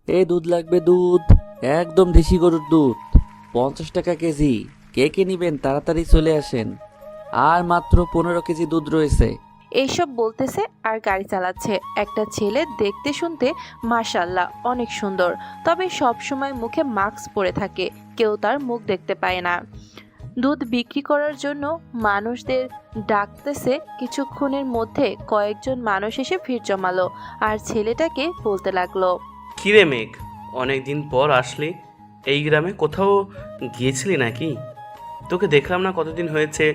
এই দুধ লাগবে, দুধ একদম দেশি গরুর দুধ, 50 টাকা কেজি। কে কে নিবেন তাড়াতাড়ি চলে আসেন, আর মাত্র 15 কেজি দুধ রয়েছে। এইসব বলতেছে আর গাড়ি চালাচ্ছে। একটা ছেলে দেখতে শুনতে মাশাআল্লাহ অনেক সুন্দর, তবে সব সময় মুখে মাস্ক পরে থাকে, কেউ তার মুখ দেখতে পায় না। দুধ বিক্রি করার জন্য মানুষদের ডাকতেছে। কিছুক্ষণের মধ্যে কয়েকজন মানুষ এসে ভিড় জমালো আর ছেলেটাকে বলতে লাগলো, কিরে মেঘ, অনেক দিন পর আসলি। এই গ্রামে কোথাও গিয়েছিলি নাকি? তোকে দেখলাম না কতদিন হয়েছে।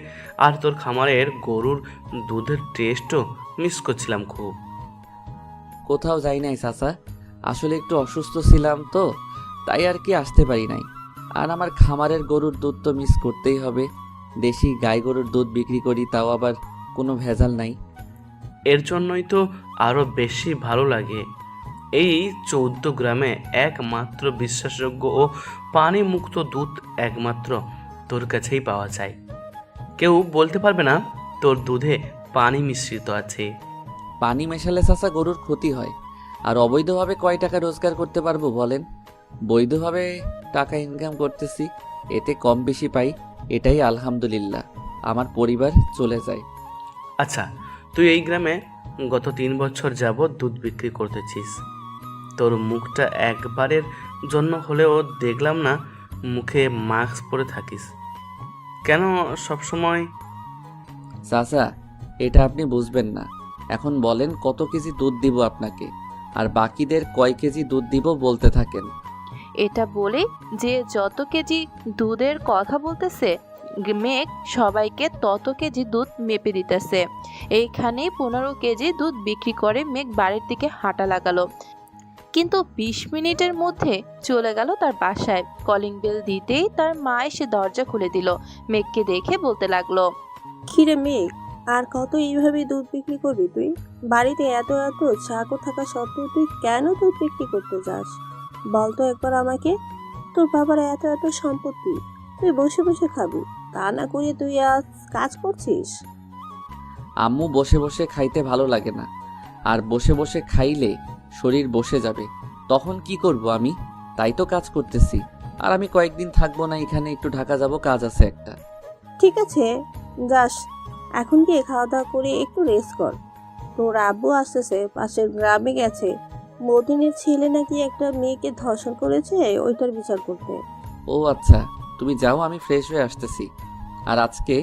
আর তোর খামারের গরুর দুধের টেস্টও মিস করছিলাম খুব। কোথাও যাই নাই চাচা, আসলে একটু অসুস্থ ছিলাম তো, তাই আর কি আসতে পারি নাই। আর আমার খামারের গরুর দুধ তো মিস করতেই হবে। দেশি গাই গরুর দুধ বিক্রি করি, তাও আবার কোনো ভেজাল নাই। এর জন্যই তো আরও বেশি ভালো লাগে। এই 14 গ্রামে একমাত্র বিশ্বাসযোগ্য ও পানিমুক্ত দুধ একমাত্র তোর কাছেই পাওয়া যায়। কেউ বলতে পারবে না তোর দুধে পানি মিশ্রিত আছে। পানি মেশালে চাচা গরুর ক্ষতি হয়। আর অবৈধভাবে কয় টাকা রোজগার করতে পারবো বলেন? বৈধভাবে টাকা ইনকাম করতেছি, এতে কম বেশি পাই, এটাই আলহামদুলিল্লাহ। আমার পরিবার চলে যায়। আচ্ছা, তুই এই গ্রামে গত 3 বছর যাবৎ দুধ বিক্রি করতেছিস। তোর মুখটা একবারের জন্য হলেও দেখলাম না মুখে মাস্ক পরে থাকিস কেন সবসময়? চাচা, এটা আপনি বুঝবেন না। এখন বলেন কত কেজি দুধ দিব আপনাকে, আর বাকিদের কয় কেজি দুধ দিব বলতে থাকেন। এটা বলে যে যত কেজি দুধের কথা বলতেছে, মেঘ সবাইকে তত কেজি দুধ মেপে দিতেছে। এইখানেই 15 কেজি দুধ বিক্রি করে মেঘ বাড়ির দিকে হাঁটা লাগালো। কিন্তু 20 মিনিটের মধ্যে চলে গেল তার বাসায়। কলিং বেল দিতেই তার মা এসে দরজা খুলে দিল। মেঘকে দেখে বলতে লাগলো, কিরে মেঘ, আর কত এইভাবে দুধ বিক্রি করবি তুই? বাড়িতে এত এত চাকর থাকা সত্ত্বেও তুই কেন দুধ বিক্রি করতে যাস? বল তো একবার আমাকে। তোর বাবার এত এত সম্পত্তি, তুই বসে বসে খাবি, তা না করে তুই আজ কাজ করছিস? আম্মু, বসে বসে খাইতে ভালো লাগে না, আর বসে বসে খাইলে শরীর বসে যাবে, তখন কি করব আমি? তাই তো কাজ করতেছি। আর আমি কয়েকদিন থাকবো না এখানে, একটু ঢাকা যাব, কাজ আছে একটা। ঠিক আছে, যাস। এখন গিয়ে খাওয়া দাওয়া করে একটু রেস্ট কর। তোর আব্বু আসতেছে, পাশের গ্রামে গেছে। মতিনের ছেলে নাকি একটা মেয়েকে ধর্ষণ করেছে, ওইটার বিচার করতে। ও আচ্ছা, তুমি যাও, আমি ফ্রেশ হয়ে আসতেছি। আর আজকে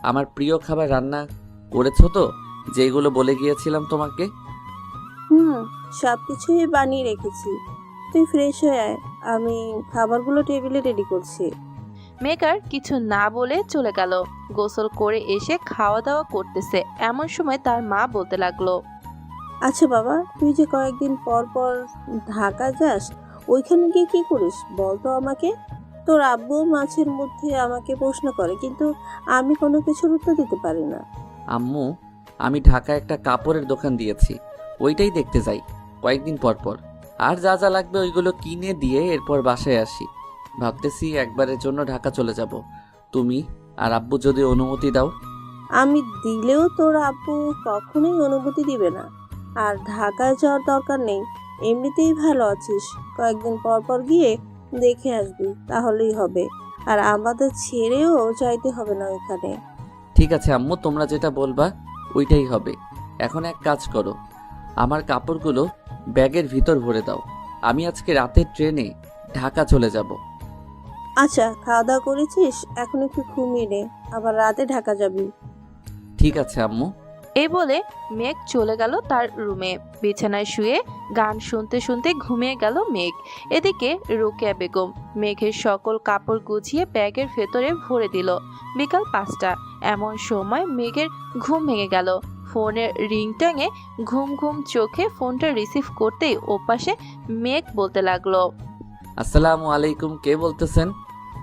আমার প্রিয় খাবার রান্না করেছো তো, যেগুলো বলে গিয়েছিলাম তোমাকে? হুম, সবকিছুই বানিয়ে রেখেছি। তুই ফ্রেশ হয়ে আয়, আমি খাবারগুলো টেবিলে রেডি করছি। মেঘ আর কিছু না বলে চলে গেল। গোসল করে এসে খাওয়া দাওয়া করতেছে, এমন সময় তার মা বলতে লাগলো, আচ্ছা বাবা, তুই যে কয়েকদিন পর পর ঢাকা যাস, ওইখানে গিয়ে কি করিস বল তো আমাকে। তোর আব্বু মাঝের মধ্যে আমাকে প্রশ্ন করে, কিন্তু আমি কোনো কিছুর উত্তর দিতে পারি না। আম্মু, আমি ঢাকায় একটা কাপড়ের দোকান দিয়েছি, ওইটাই দেখতে যাই কয়েকদিন পর পর। আর যা যা লাগবে ওইগুলো কিনে দিয়ে এরপর বাসায় আসি। ভাবতেছি একবারের জন্য ঢাকা চলে যাব, তুমি আর আব্বু যদি অনুমতি দাও। আমি দিলেও তোর আব্বু কখনোই অনুমতি দিবে না। আর ঢাকায় যাওয়ার দরকার নেই, এমনিতেই ভালো আছিস, কয়েকদিন পর পর গিয়ে দেখে আসবি, তাহলেই হবে। আর আমাদের ছেড়েও যাইতে হবে না ওইখানে। ঠিক আছে আম্মু, তোমরা যেটা বলবা ওইটাই হবে। এখন এক কাজ করো, আমার কাপড়গুলো ব্যাগের ভিতর ভরে দাও। আমি আজকে রাতের ট্রেনে ঢাকা চলে যাব। আচ্ছা, খাওয়া দাওয়া করেছিস? এখন একটু ঘুমিয়ে নে, আবার রাতে ঢাকা যাবি। ঠিক আছে আম্মু। এই বলে মেঘ চলে গেল তার রুমে। বিছানায় শুয়ে গান শুনতে শুনতে ঘুমিয়ে গেল মেঘ। এদিকে রোকেয়া বেগম মেঘের সকল কাপড় গুছিয়ে ব্যাগের ভেতরে ভরে দিল। বিকাল 5টা, এমন সময় মেঘের ঘুম ভেঙে গেল। ফোনের রিংটংয়ে ঘুম ঘুম চোখে ফোনটা রিসিভ করতেই ওপাশে মেঘ বলতে লাগলো, আসসালামু আলাইকুম, কে বলতেছেন?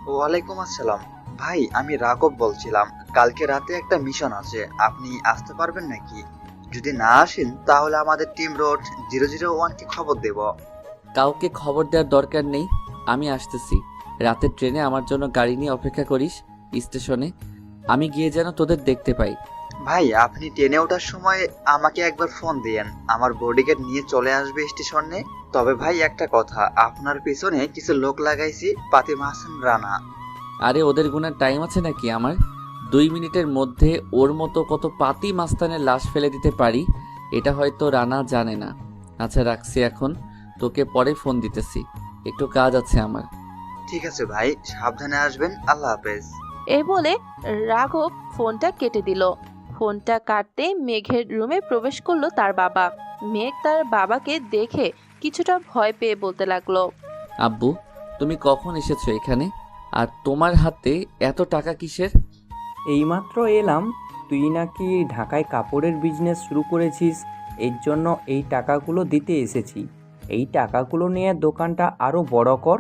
ওয়ালাইকুম আসসালাম। ভাই, আমি রাঘব বলছিলাম। কালকে রাতে একটা মিশন আছে, আপনি আসতে পারবেন নাকি? যদি না আসেন তাহলে আমাদের টিম রোড 001-কে খবর দেব। কাউকে খবর দেওয়ার দরকার নেই, আমি আসতেছি। রাতের ট্রেনে আমার জন্য গাড়ি নিয়ে অপেক্ষা করিস স্টেশনে। আমি গিয়ে যেন তোদের দেখতে পাই। ভাই আপনি ট্রেনে ওঠার সময় আমাকে একবার ফোন দিয়েন, আমার বডিগার্ড নিয়ে চলে আসবে স্টেশনে। তবে ভাই একটা কথা, আপনার পিছনে কিছু লোক লাগাইছি, পাতিম হাসান, রানা। আরে ওদের গুনার টাইম আছে নাকি আমার? 2 মিনিটের মধ্যে ওর মতো কত পাতি মাস্তানের লাশ ফেলে দিতে পারি, এটা হয়তো রানা জানে না। আচ্ছা রাখছি এখন, তোকে পরে ফোন দিতেছি, একটু কাজ আছে আমার। ঠিক আছে ভাই, সাবধানে আসবেন, আল্লাহ হাফেজ। এই বলে রাঘব ফোনটা কেটে দিল। ফোনটা কাটতে মেঘের রুমে প্রবেশ করলো তার বাবা। মেঘ তার বাবাকে দেখে কিছুটা ভয় পেয়ে বলতে লাগলো, আব্বু, তুমি কখন এসেছো এখানে? আর তোমার হাতে এত টাকা কিসের? এইমাত্র এলাম। তুই নাকি ঢাকায় কাপড়ের বিজনেস শুরু করেছিস, এর জন্য এই টাকাগুলো দিতে এসেছি। এই টাকাগুলো নিয়ে দোকানটা আরও বড় কর।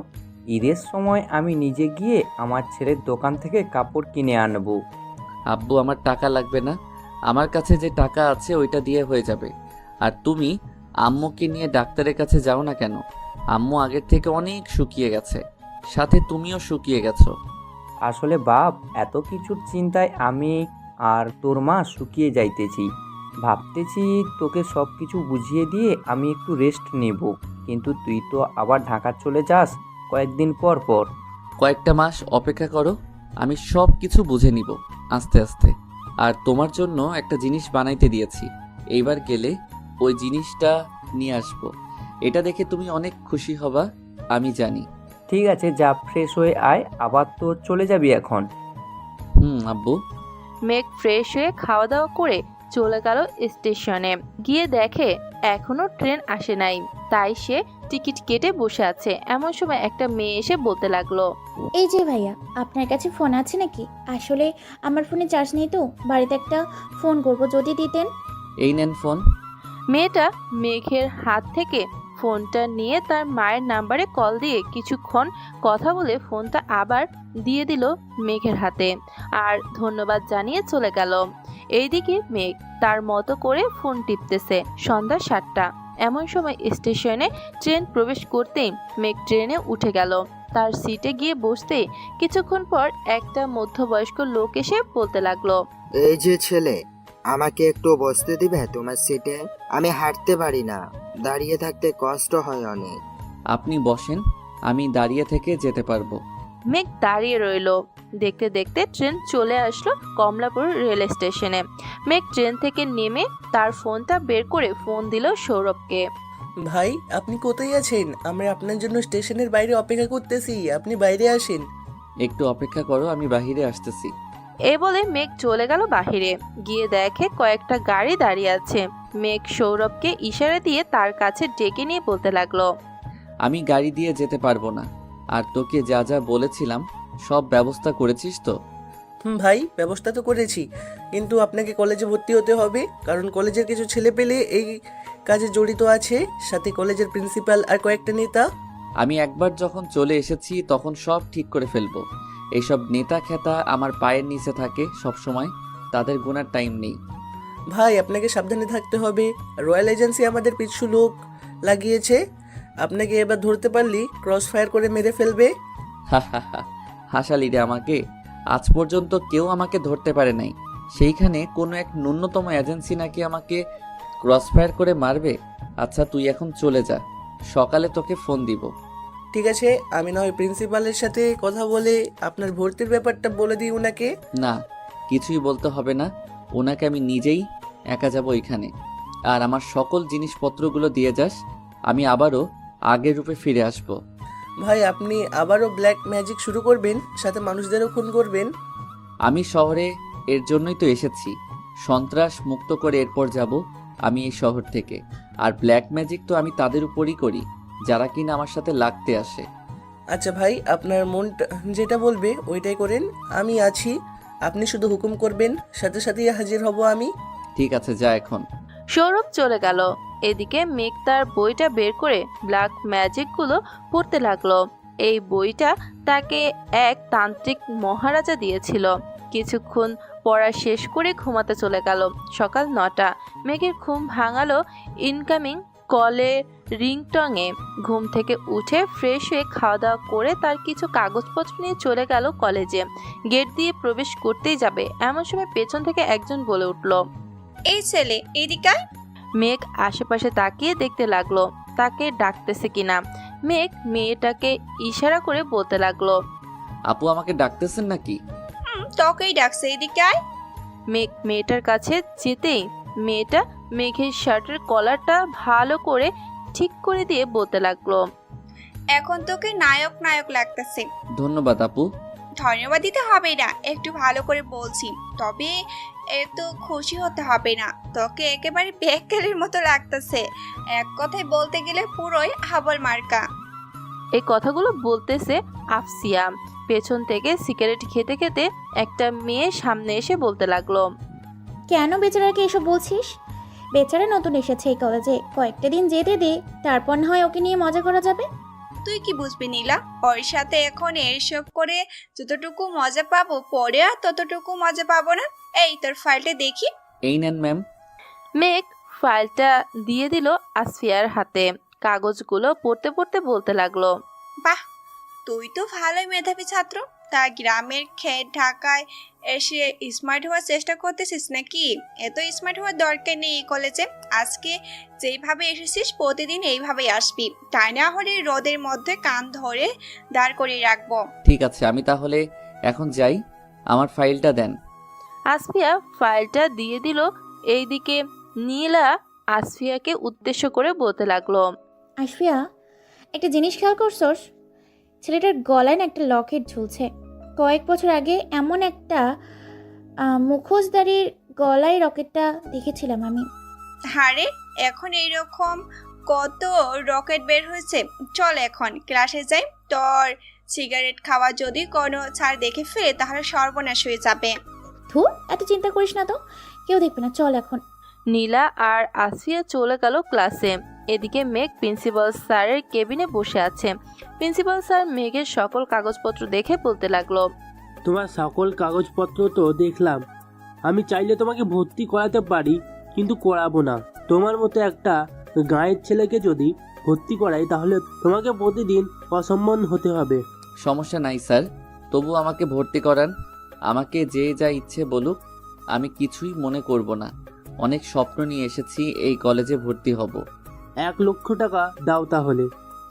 ঈদের সময় আমি নিজে গিয়ে আমার ছেলের দোকান থেকে কাপড় কিনে আনবো। আব্বু, আমার টাকা লাগবে না, আমার কাছে যে টাকা আছে ওইটা দিয়ে হয়ে যাবে। আর তুমি আম্মুকে নিয়ে ডাক্তারের কাছে যাও না কেন? আম্মু আগের থেকে অনেক শুকিয়ে গেছে, সাথে তুমিও শুকিয়ে গেছো। আসলে বাপ, এত কিছুর চিন্তায় আমি আর তোর মা শুকিয়ে যাইতেছি। ভাবতেছি তোকে সব কিছু বুঝিয়ে দিয়ে আমি একটু রেস্ট নেব, কিন্তু তুই তো আবার ঢাকা চলে যাস কয়েকদিন পর পর। কয়েকটা মাস অপেক্ষা করো, আমি সব কিছু বুঝে নিব আস্তে আস্তে। আর তোমার জন্য একটা জিনিস বানাইতে দিয়েছি, এইবার গেলে ওই জিনিসটা নিয়ে আসবো। এটা দেখে তুমি অনেক খুশি হবা, আমি জানি। ঠিক আছে, যা ফ্রেশ হয়ে আয়, আবার তো চলে যাবি এখন। আব্বু। মেঘ ফ্রেশ হয়ে খাওয়া দাওয়া করে চলে গেল স্টেশনে। গিয়ে দেখে এখনো ট্রেন আসে নাই, তাই সে টিকিট কেটে বসে আছে। এমন সময় একটা মেয়ে এসে বলতে লাগলো, এই যে ভাইয়া, আপনার কাছে ফোন আছে নাকি? আসলে আমার ফোনে চার্জ নেই তো, বাড়িতে একটা ফোন করব, যদি দিতেন। এই নেন ফোন। মেয়েটা মেঘের হাত থেকে ফোনটা নিয়ে তার মায়ের নাম্বারে কল দিয়ে কিছুক্ষণ কথা বলে ফোনটা আবার দিয়ে দিল মেঘের হাতে, আর ধন্যবাদ জানিয়ে চলে গেল। এইদিকে মেঘ তার মতো করে ফোন টিপতেছে। সন্ধ্যা 7টা। এমন সময় স্টেশনে ট্রেন প্রবেশ করতেই মেঘ ট্রেনে উঠে গেল। তার সিটে গিয়ে বসতে কিছুক্ষণ পর একটা মধ্যবয়স্ক লোক এসে বলতে লাগলো, এই যে ছেলে, আমাকে একটু বসতে দিবে তোমার সিটে? আমি হাঁটতে পারি না, দাঁড়িয়ে থাকতে কষ্ট হয় অনেক। আপনি বসেন, আমি দাঁড়িয়ে থেকে যেতে পারবো। মেঘ দাঁড়িয়ে রইল। দেখতে দেখতে ট্রেন চলে আসলো কমলাপুর রেল স্টেশনে। মেঘ ট্রেন থেকে নেমে তার ফোনটা বের করে ফোন দিল সৌরভকে। ভাই, আপনি কোথায় আছেন? আমরা আপনার জন্য স্টেশনের বাইরে অপেক্ষা করতেছি, আপনি বাইরে আসেন। একটু অপেক্ষা করো, আমি বাহিরে আসতেছি। এ বলে মেঘ চলে গেল বাহিরে। গিয়ে দেখে কয়েকটা গাড়ি দাঁড়িয়ে আছে। মেঘ সৌরভকে ইশারা দিয়ে তার কাছে ডেকে নিয়ে বলতে লাগলো, আমি গাড়ি দিয়ে যেতে পারবো না। আর তোকে যা যা বলেছিলাম সব ব্যবস্থা করেছিস তো? ভাই, ব্যবস্থা তো করেছি, কিন্তু আপনাকে কলেজে ভর্তি হতে হবে, কারণ কলেজের কিছু ছেলে পেলে এই কাজে জড়িত আছে, সাথে কলেজের প্রিন্সিপাল আর কয়েকটা নেতা। আমি একবার যখন চলে এসেছি তখন সব ঠিক করে ফেলবো। এইসব নেতা খেতা আমার পায়ের নিচে থাকে সব সময়, তাদের গোনার টাইম নেই। ভাই, আপনাকে সাবধানে থাকতে হবে। রয়্যাল এজেন্সি আমাদের পিছু লোক লাগিয়েছে, আপনাকে এবার ধরতে পারলি ক্রস ফায়ার করে মেরে ফেলবে। হাসালি রে আমাকে, আজ পর্যন্ত কেউ আমাকে ধরতে পারে নাই, সেইখানে কোনো এক ন্যূনতম এজেন্সি নাকি আমাকে ক্রসফায়ার করে মারবে। আচ্ছা তুই এখন চলে যা, সকালে তোকে ফোন দিব। ঠিক আছে, আমি না হয় প্রিন্সিপালের সাথে কথা বলে আপনার ভর্তির ব্যাপারটা বলে দিই ওনাকে। না, কিছুই বলতে হবে না, ওনাকে আমি নিজেই একা যাব ওইখানে। আর আমার সকল জিনিসপত্রগুলো দিয়ে যাস, আমি আবারও আগের রূপে ফিরে আসব। ভাই, আপনি আবারও ব্ল্যাক ম্যাজিক শুরু করবেন, সাথে মানুষদেরও খুন করবেন? আমি শহরে এর জন্যই তো এসেছি, সন্ত্রাস মুক্ত করে এরপর যাব আমি এই শহর থেকে। আর ব্ল্যাক ম্যাজিক তো আমি তাদের উপরই করি যারা কিনা আমার সাথে লাগতে আসে। আচ্ছা ভাই, আপনার মনটা যেটা বলবে ওইটাই করেন, আমি আছি, আপনি শুধু হুকুম করবেন, সাথে সাথেই হাজির হব আমি। ঠিক আছে, যা এখন। সৌরভ চলে গেল। এদিকে মেঘ তার বইটা বের করে ব্ল্যাক ম্যাজিকগুলো পড়তে লাগলো। এই বইটা তাকে এক তান্ত্রিক মহারাজা দিয়েছিল। কিছুক্ষণ পড়া শেষ করে ঘুমাতে চলে গেল। সকাল 9টা। মেঘের ঘুম ভাঙালো ইনকামিং কলে রিংটংয়ে ঘুম থেকে উঠে ফ্রেশ হয়ে খাওয়া দাওয়া করে তার কিছু কাগজপত্র নিয়ে চলে গেল কলেজে। গেট দিয়ে প্রবেশ করতেই যাবে এমন সময় পেছন থেকে একজন বলে উঠল, এই ছেলে এদিকে আয়। মেঘ আশেপাশে তাকিয়ে দেখতে লাগলো তাকে ডাকতেছে কিনা। মেঘ মেয়েটাকে ইশারা করে বলতে লাগলো, আপু আমাকে ডাকতেছেন নাকি? তোকেই ডাকছে, এদিকে আয়। মেঘ মেয়েটার কাছে যেতেই মেয়েটা মেঘের শার্টের কলারটা ভালো করে ঠিক করে দিয়ে বলতে লাগলো, এখন তোকে নায়ক নায়ক লাগতেছে। ধন্যবাদ আপু। ধন্যবাদ দিতে হবে না, একটু ভালো করে বলছি। তবে এত খুশি হতে হবে না, তোকে একেবারে বেকালের মতো লাগতেছে। এক কথায় বলতে গেলে পুরোই হাবল মার্কা। এই কথাগুলো বলতেছে আফসিয়া। পেছন থেকে সিগারেট খেতে খেতে একটা মেয়ে সামনে এসে বলতে লাগলো, কেন বেচারাকে এসব বলছিস? বেচারা নতুন এসেছে এই কলেজে, কয়েকটা দিন যেতে দে, তারপর না হয় ওকে নিয়ে মজা করা যাবে। তুই কি বুঝবি নীলা? ওর সাথে এখন এসব করে যতটুকু মজা পাবো, পরে আর ততটুকু মজা পাবো না। এই তোর ফাইলটা দেখি। এই নেন ম্যাম। মেঘ ফাইলটা দিয়ে দিল আসফিয়ার হাতে। কাগজগুলো পড়তে পড়তে বলতে লাগলো, বাহ, তুই তো ভালোই মেধাবী ছাত্র। তা গ্রামের খেয়ে ঢাকায় এসে স্মার্ট হওয়ার চেষ্টা করতেছিস নাকি? এত স্মার্ট হওয়ার দরকার নেই এই কলেজে। আজকে যেইভাবে এসেছিস প্রতিদিন এইভাবেই আসবি, তাই না হলে রোদের মধ্যে কান ধরে দাঁড় করিয়ে রাখবো। ঠিক আছে, আমি তাহলে এখন যাই। আমার ফাইলটা দেন। আসফিয়া ফাইলটা দিয়ে দিল। এইদিকে নীলা আসফিয়াকে উদ্দেশ্য করে বলতে লাগলো, আশফিয়া, একটা জিনিস খেয়াল করছস? ছেলেটার গলায় না একটা লকেট ঝুলছে। কয়েক বছর আগে এমন একটা মুখোশধারীর গলায় রকেটটা দেখেছিলাম আমি। আরে এখন এইরকম কত রকেট বের হয়েছে। চল এখন ক্লাসে যাই। তোর সিগারেট খাওয়া যদি কোনো ছাড় দেখে ফেলে তাহলে সর্বনাশ হয়ে যাবে। ধুর, এত চিন্তা করিস না তো, কেউ দেখবে না, চল এখন। নীলা আর আসফিয়া চলে গেল ক্লাসে। এদিকে মেঘ প্রিন্সিপাল স্যারের কেবিনে বসে আছে। প্রিন্সিপাল স্যার মেঘের সকল কাগজপত্র দেখে বলতে লাগলো, তোমার সকল কাগজপত্র তো দেখলাম। আমি চাইলে তোমাকে ভর্তি করাতে পারি, কিন্তু করাবো না। তোমার মতো একটা গাঁয়ের ছেলেকে যদি ভর্তি করাই তাহলে তোমাকে প্রতিদিন অসম্মান হতে হবে। সমস্যা নাই স্যার, তবু আমাকে ভর্তি করান। আমাকে যে যা ইচ্ছে বলুক, আমি কিছুই মনে করব না। অনেক স্বপ্ন নিয়ে এসেছি, এই কলেজে ভর্তি হব। 1 লক্ষ টাকা দাও, তাহলে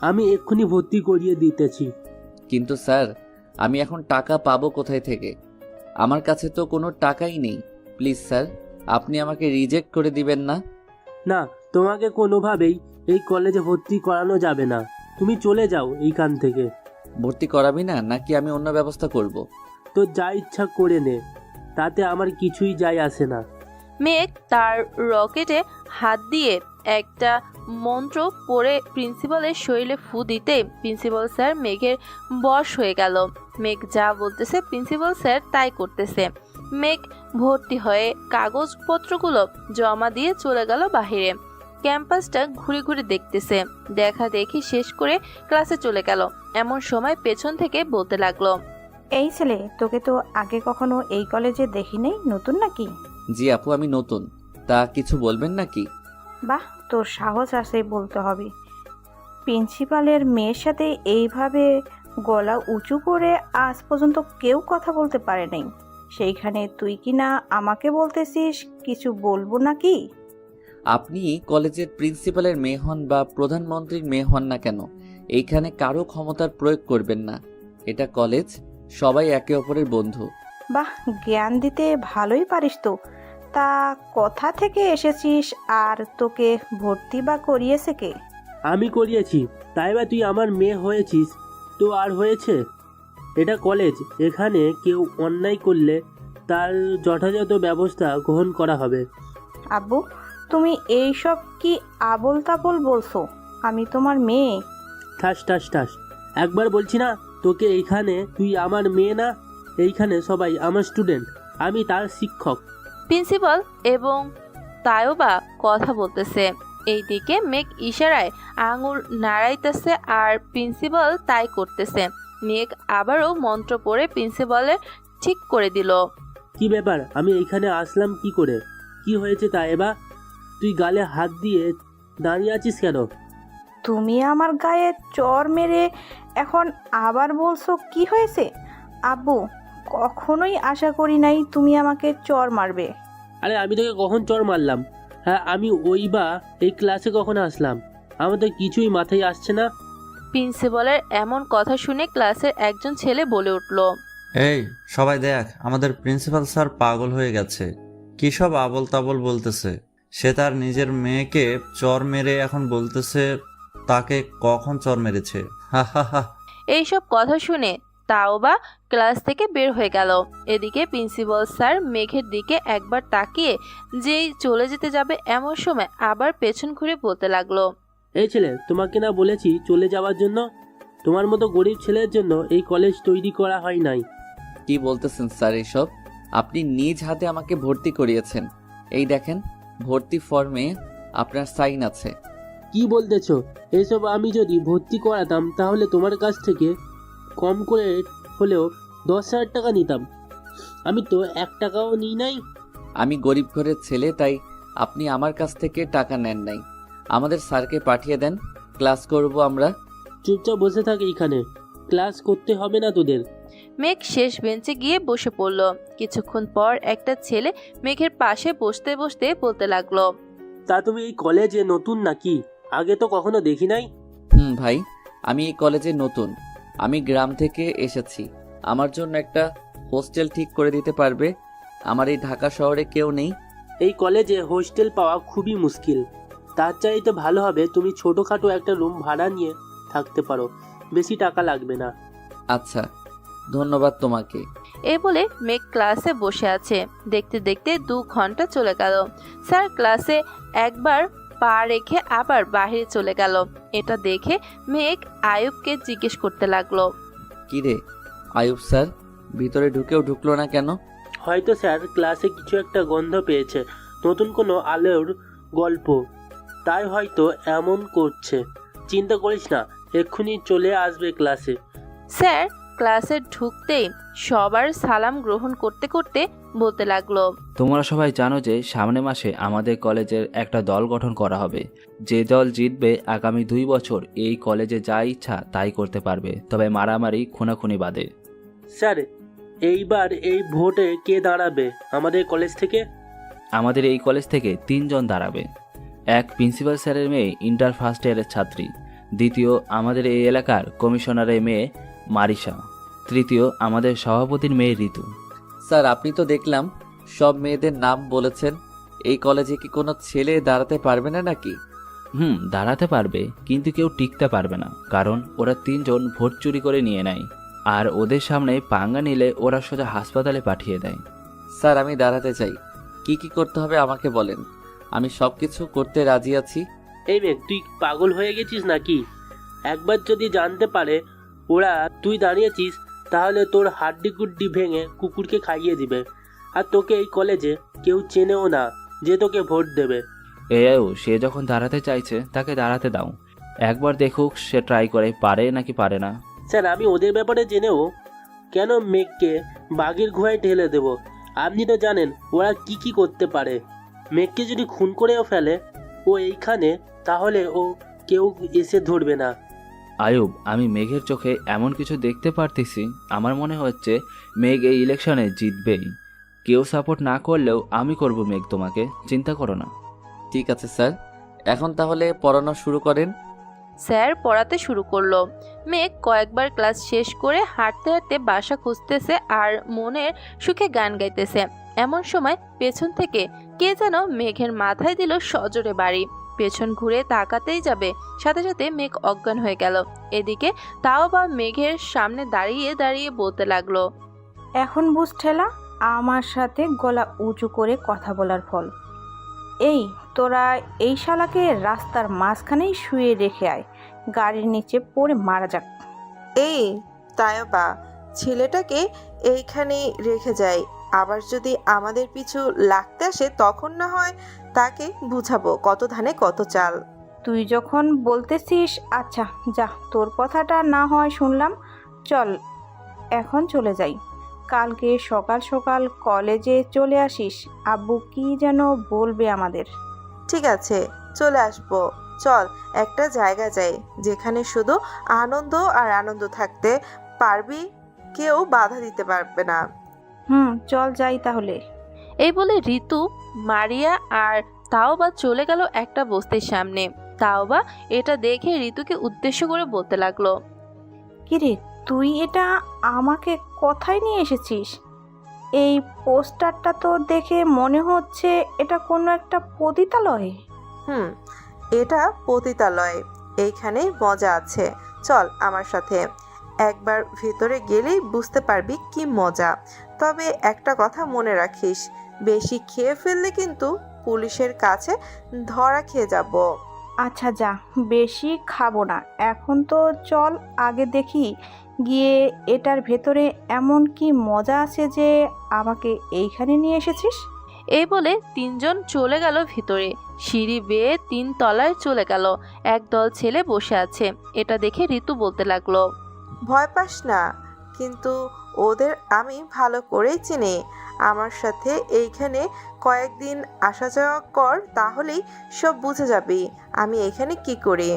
আমি এক্ষুনি ভর্তি করিয়ে দিতেছি। কিন্তু স্যার, আমি এখন টাকা পাবো কোথায় থেকে? আমার কাছে তো কোনো টাকাই নেই। প্লিজ স্যার, আপনি আমাকে রিজেক্ট করে দিবেন না। না, তোমাকে কোনোভাবেই এই কলেজে ভর্তি করানো যাবে না। তুমি চলে যাও এইখান থেকে। ভর্তি করাবি না নাকি আমি অন্য ব্যবস্থা করব? তো যা ইচ্ছা করে নে, তাতে আমার কিছুই যায় আসে না। মেঘ তার রকেটে হাত দিয়ে একটা মন্ত্র পড়ে প্রিন্সিপালের শরীরে ফু দিতে প্রিন্সিপাল স্যার মেঘের বশ হয়ে গেল। মেঘ যা বলতেছে প্রিন্সিপাল স্যার তাই করতেছে। মেঘ ভর্তি হয়ে কাগজপত্রগুলো জমা দিয়ে চলে গেল বাহিরে। ক্যাম্পাসটা ঘুরে ঘুরে দেখতেছে। দেখা দেখি শেষ করে ক্লাসে চলে গেল। এমন সময় পেছন থেকে বলতে লাগলো, এই ছেলে, তোকে তো আগে কখনো এই কলেজে দেখি নেই, নতুন নাকি? জি আপু, আমি নতুন। তা কিছু বলবেন নাকি? বাহ, তোর সাহস আছে বলতে হবে। প্রিন্সিপালের মেয়ের সাথে এইভাবে গলা উঁচু করে আজ পর্যন্ত কেউ কথা বলতে পারে নাই। সেইখানে তুই কি না আমাকে বলতেছিস কিছু বলবো নাকি? আপনি কলেজের প্রিন্সিপালের মেয়ে হন বা প্রধানমন্ত্রীর মেয়ে হন না কেন, এইখানে কারো ক্ষমতার প্রয়োগ করবেন না। এটা কলেজ, সবাই একে অপরের বন্ধু। বাহ, জ্ঞান দিতে ভালোই পারিস তো। তা কোথা থেকে এসেছিস আর তোকে ভর্তি বা করিয়েছে কে? আমি করিয়েছি, তাই বা তুই আমার মেয়ে হয়েছিস তো আর হয়েছে? এটা কলেজ, এখানে কেউ অন্যায় করলে তার যথাযথ ব্যবস্থা গ্রহণ করা হবে। আব্বু, তুমি এইসব কি আবোল তাবোল বলছো? আমি তোমার মেয়ে। ঠাস ঠাস ঠাস, একবার বলছি না তোকে, এইখানে তুই আমার মেয়ে না, এইখানে সবাই আমার স্টুডেন্ট, আমি তার শিক্ষক। প্রিন্সিপাল এবং তাইবা কথা বলতেছে। এইদিকে মেঘ ইশারায় আঙুল নাড়াইতেছে আর প্রিন্সিপাল তাই করতেছে। মেঘ আবারও মন্ত্র পড়ে প্রিন্সিপালের ঠিক করে দিল। কি ব্যাপার, আমি এইখানে আসলাম কি করে? কি হয়েছে তা এবার? তুই গালে হাত দিয়ে দাঁড়িয়ে আছিস কেন? তুমি আমার গায়ে চর মেরে এখন আবার বলছো কি হয়েছে? আব্বু, কখনোই আশা করি নাই তুমি আমাকে চর মারবে। আরে আমি তোকে কখন চর মারলাম? হ্যাঁ, আমি এই ক্লাসে কখন আসলাম? আমার তো কিছুই মাথায় আসছে না। প্রিন্সিপালের এমন কথা শুনে ক্লাসের একজন ছেলে বলে উঠল, এই সবাই দেখ, আমাদের প্রিন্সিপাল স্যার পাগল হয়ে গেছে। কি সব আবল তাবল বলতেছে। সে তার নিজের মেয়েকে চর মেরে এখন বলতেছে তাকে কখন চর মেরেছে। হা হা হা। এইসব কথা শুনে তাওবা ক্লাস থেকে বের হয়ে গেল। এদিকে প্রিন্সিপাল স্যার মেঘের দিকে একবার তাকিয়ে যেই চলে যেতে যাবে এমন সময় আবার পেছন ঘুরে বলতে লাগলো, এই ছেলে, তোমাকে না বলেছি চলে যাওয়ার জন্য? তোমার মতো গরিব ছেলের জন্য এই কলেজ তৈরি করা হয় নাই। কি বলতেছেন স্যার এসব? আপনি নিজ হাতে আমাকে ভর্তি করিয়েছেন। এই দেখেন, ভর্তি ফর্মে আপনার সাইন আছে। কি বলতেছো এসব? আমি যদি ভর্তি করাতাম তাহলে তোমার কাছ থেকে কম করে হলেও 10,000 টাকা নিতাম। আমি তো 1 টাকাও নিই নাই। আমি গরিব ঘরের ছেলে, তাই আপনি আমার কাছ থেকে টাকা নেন নাই। আমাদের স্যারকে পাঠিয়ে দেন, ক্লাস করব আমরা। চুপচাপ বসে থাক এইখানে, ক্লাস করতে হবে না তোদের। মেঘ শেষ বেঞ্চে গিয়ে বসে পড়ল। কিছুক্ষণ পর একটা ছেলে মেঘের পাশে বসতে বসতে বলতে লাগলো, তা তুমি এই কলেজে নতুন নাকি? আগে তো কখনো দেখি নাই। ভাই, আমি এই কলেজে নতুন। আমি গ্রাম থেকে এসেছি। আমার জন্য একটা হোস্টেল ঠিক করে দিতে পারবে? আমার এই ঢাকা শহরে কেউ নেই। এই কলেজে হোস্টেল পাওয়া খুবই মুশকিল। তার চাইতে ভালো হবে তুমি ছোটোখাটো একটা রুম ভাড়া নিয়ে থাকতে পারো, বেশি টাকা লাগবে না। আচ্ছা, ধন্যবাদ তোমাকে। এই বলে মেঘ ক্লাসে বসে আছে। দেখতে দেখতে 2 ঘন্টা চলে গেল। স্যার ক্লাসে একবার পা রেখে আবার বাইরে চলে গেল। এটা দেখে মেঘ আয়ুবকে জিজ্ঞেস করতে লাগলো, কি রে আয়ুব স্যার, ভিতরে ঢুকেও ঢুকলো না কেন? হয়তো স্যার ক্লাসে কিছু একটা গন্ধ পেয়েছে, নতুন কোনো আলোর গল্প, তাই হয়তো এমন করছে। চিন্তা করিস না, এক্ষুনি চলে আসবে ক্লাসে। স্যার ক্লাসে ঢুকতেই সবার সালাম গ্রহণ করতে করতে বলতে লাগলো, তোমরা সবাই জানো যে সামনে মাসে আমাদের কলেজের একটা দল গঠন করা হবে। যে দল জিতবে আগামী 2 বছর এই কলেজে যা ইচ্ছা তাই করতে পারবে, তবে মারামারি খুনাখুনি বাদে। স্যার, এইবার এই ভোটে কে দাঁড়াবে আমাদের কলেজ থেকে? আমাদের এই কলেজ থেকে 3 জন দাঁড়াবে। এক প্রিন্সিপাল স্যারের মেয়ে ইন্টার ফার্স্ট ইয়ারের ছাত্রী, দ্বিতীয় আমাদের এই এলাকার কমিশনারের মেয়ে মারিসা, তৃতীয় আমাদের সভাপতির মেয়ে ঋতু। স্যার, আপনি তো দেখলাম সব মেয়েদের নাম বলেছেন। এই কলেজে কি কোনো ছেলে দাঁড়াতে পারবে না নাকি? দাঁড়াতে পারবে, কিন্তু কেউ টিকতে পারবে না, কারণ ওরা 3 জন ভোট চুরি করে নিয়ে নেয়, আর ওদের সামনে পাঙ্গা নিলে ওরা সোজা হাসপাতালে পাঠিয়ে দেয়। স্যার, আমি দাঁড়াতে চাই। কি কি করতে হবে আমাকে বলেন, আমি সব কিছু করতে রাজি আছি। এই মেয়ে, তুই পাগল হয়ে গেছিস নাকি? একবার যদি জানতে পারে ওরা তুই দাঁড়িয়েছিস, তাহলে তোর হাড্ডি গুড্ডি ভেঙে কুকুরকে খাইয়ে দিবে। আর তোকে এই কলেজে কেউ চেনেও না যে তোকে ভোট দেবে। সে যখন দাঁড়াতে চাইছে তাকে দাঁড়াতে দাও, একবার দেখুক সে ট্রাই করে পারে নাকি পারে না। স্যার, আমি ওদের ব্যাপারে জেনেও কেন মেঘকে বাঘের গুহায় ঢেলে দেব? আপনি তো জানেন ওরা কি কি করতে পারে। মেঘকে যদি খুন করেও ফেলে ও এইখানে, তাহলে ও কেউ এসে ধরবে না। আয়ুব, আমি মেঘের চোখে এমন কিছু দেখতে পারতেছি, আমার মনে হচ্ছে মেঘ এই ইলেকশনে জিতবেই। কেউ সাপোর্ট না করলেও আমি করব মেঘ, তোমাকে চিন্তা করো না। ঠিক আছে স্যার, এখন তাহলে পড়ানো শুরু করেন। স্যার পড়াতে শুরু করলো। মেঘ কয়েকবার ক্লাস শেষ করে হাঁটতে হাঁটতে বাসা খুঁজতেছে আর মনের সুখে গান গাইতেছে। এমন সময় পেছন থেকে কে যেন মেঘের মাথায় দিল সজোরে বাড়ি। পেছন ঘুরে তাকাতেই যাবে, সাথে সাথে মেঘ অজ্ঞান হয়ে গেল। এদিকে তাও বা মেঘের সামনে দাঁড়িয়ে দাঁড়িয়ে বলতে লাগলো, এখন বুঝ ঠেলা, আমার সাথে গলা উঁচু করে কথা বলার ফল। এই তোরা এই শালাকে রাস্তার মাঝখানেই শুয়ে রেখে আয়, গাড়ির নিচে পড়ে মারা যাক। এই তায়বা, ছেলেটাকে এইখানেই রেখে যাই, আবার যদি আমাদের পিছু লাগতে আসে তখন না হয় তাকে বুঝাবো কত ধানে কত চাল। তুই যখন বলতেছিস, আচ্ছা যা, তোর কথাটা না হয় শুনলাম। চল এখন চলে যাই, কালকে সকাল সকাল কলেজে চলে আসিস। আব্বু কি যেন বলবে আমাদের। ঠিক আছে, চলে আসবো। চল একটা জায়গা যাই যেখানে শুধু আনন্দ আর আনন্দ থাকতে পারবি, কেউ বাধা দিতে পারবে না। চল যাই তাহলে। এই বলে ঋতু, মারিয়া আর তাওবা চলে গেল একটা বস্তির সামনে। তাওবা এটা দেখে ঋতুকে উদ্দেশ্য করে বলতে লাগলো, কিরে তুই এটা আমাকে কোথায় নিয়ে এসেছিস? এই পোস্টারটা তো দেখে মনে হচ্ছে এটা কোনো একটা পতিতালয়। এটা পতিতালয়, এইখানেই মজা আছে। চল আমার সাথে, একবার ভিতরে গেলেই বুঝতে পারবি কি মজা। তবে একটা কথা মনে রাখিস, বেশি খেয়ে ফেললে কিন্তু পুলিশের কাছে ধরা খেয়ে যাব। আচ্ছা যা, বেশি খাবো না এখন। তো চল আগে দেখি গিয়ে এটার ভেতরে এমন কি মজা আছে যে আমাকে এইখানে নিয়ে এসেছিস। এই বলে তিনজন চলে গেল ভিতরে। সিঁড়ি বেয়ে 3 তলায় চলে গেল। একদল ছেলে বসে আছে। এটা দেখে ঋতু বলতে লাগলো, ভয় পাস না, কিন্তু ওদের আমি ভালো করেই চিনি। আমার সাথে এইখানে কয়েকদিন আসা যাওয়া কর, তাহলেই সব বুঝে যাবি আমি এখানে কি করি।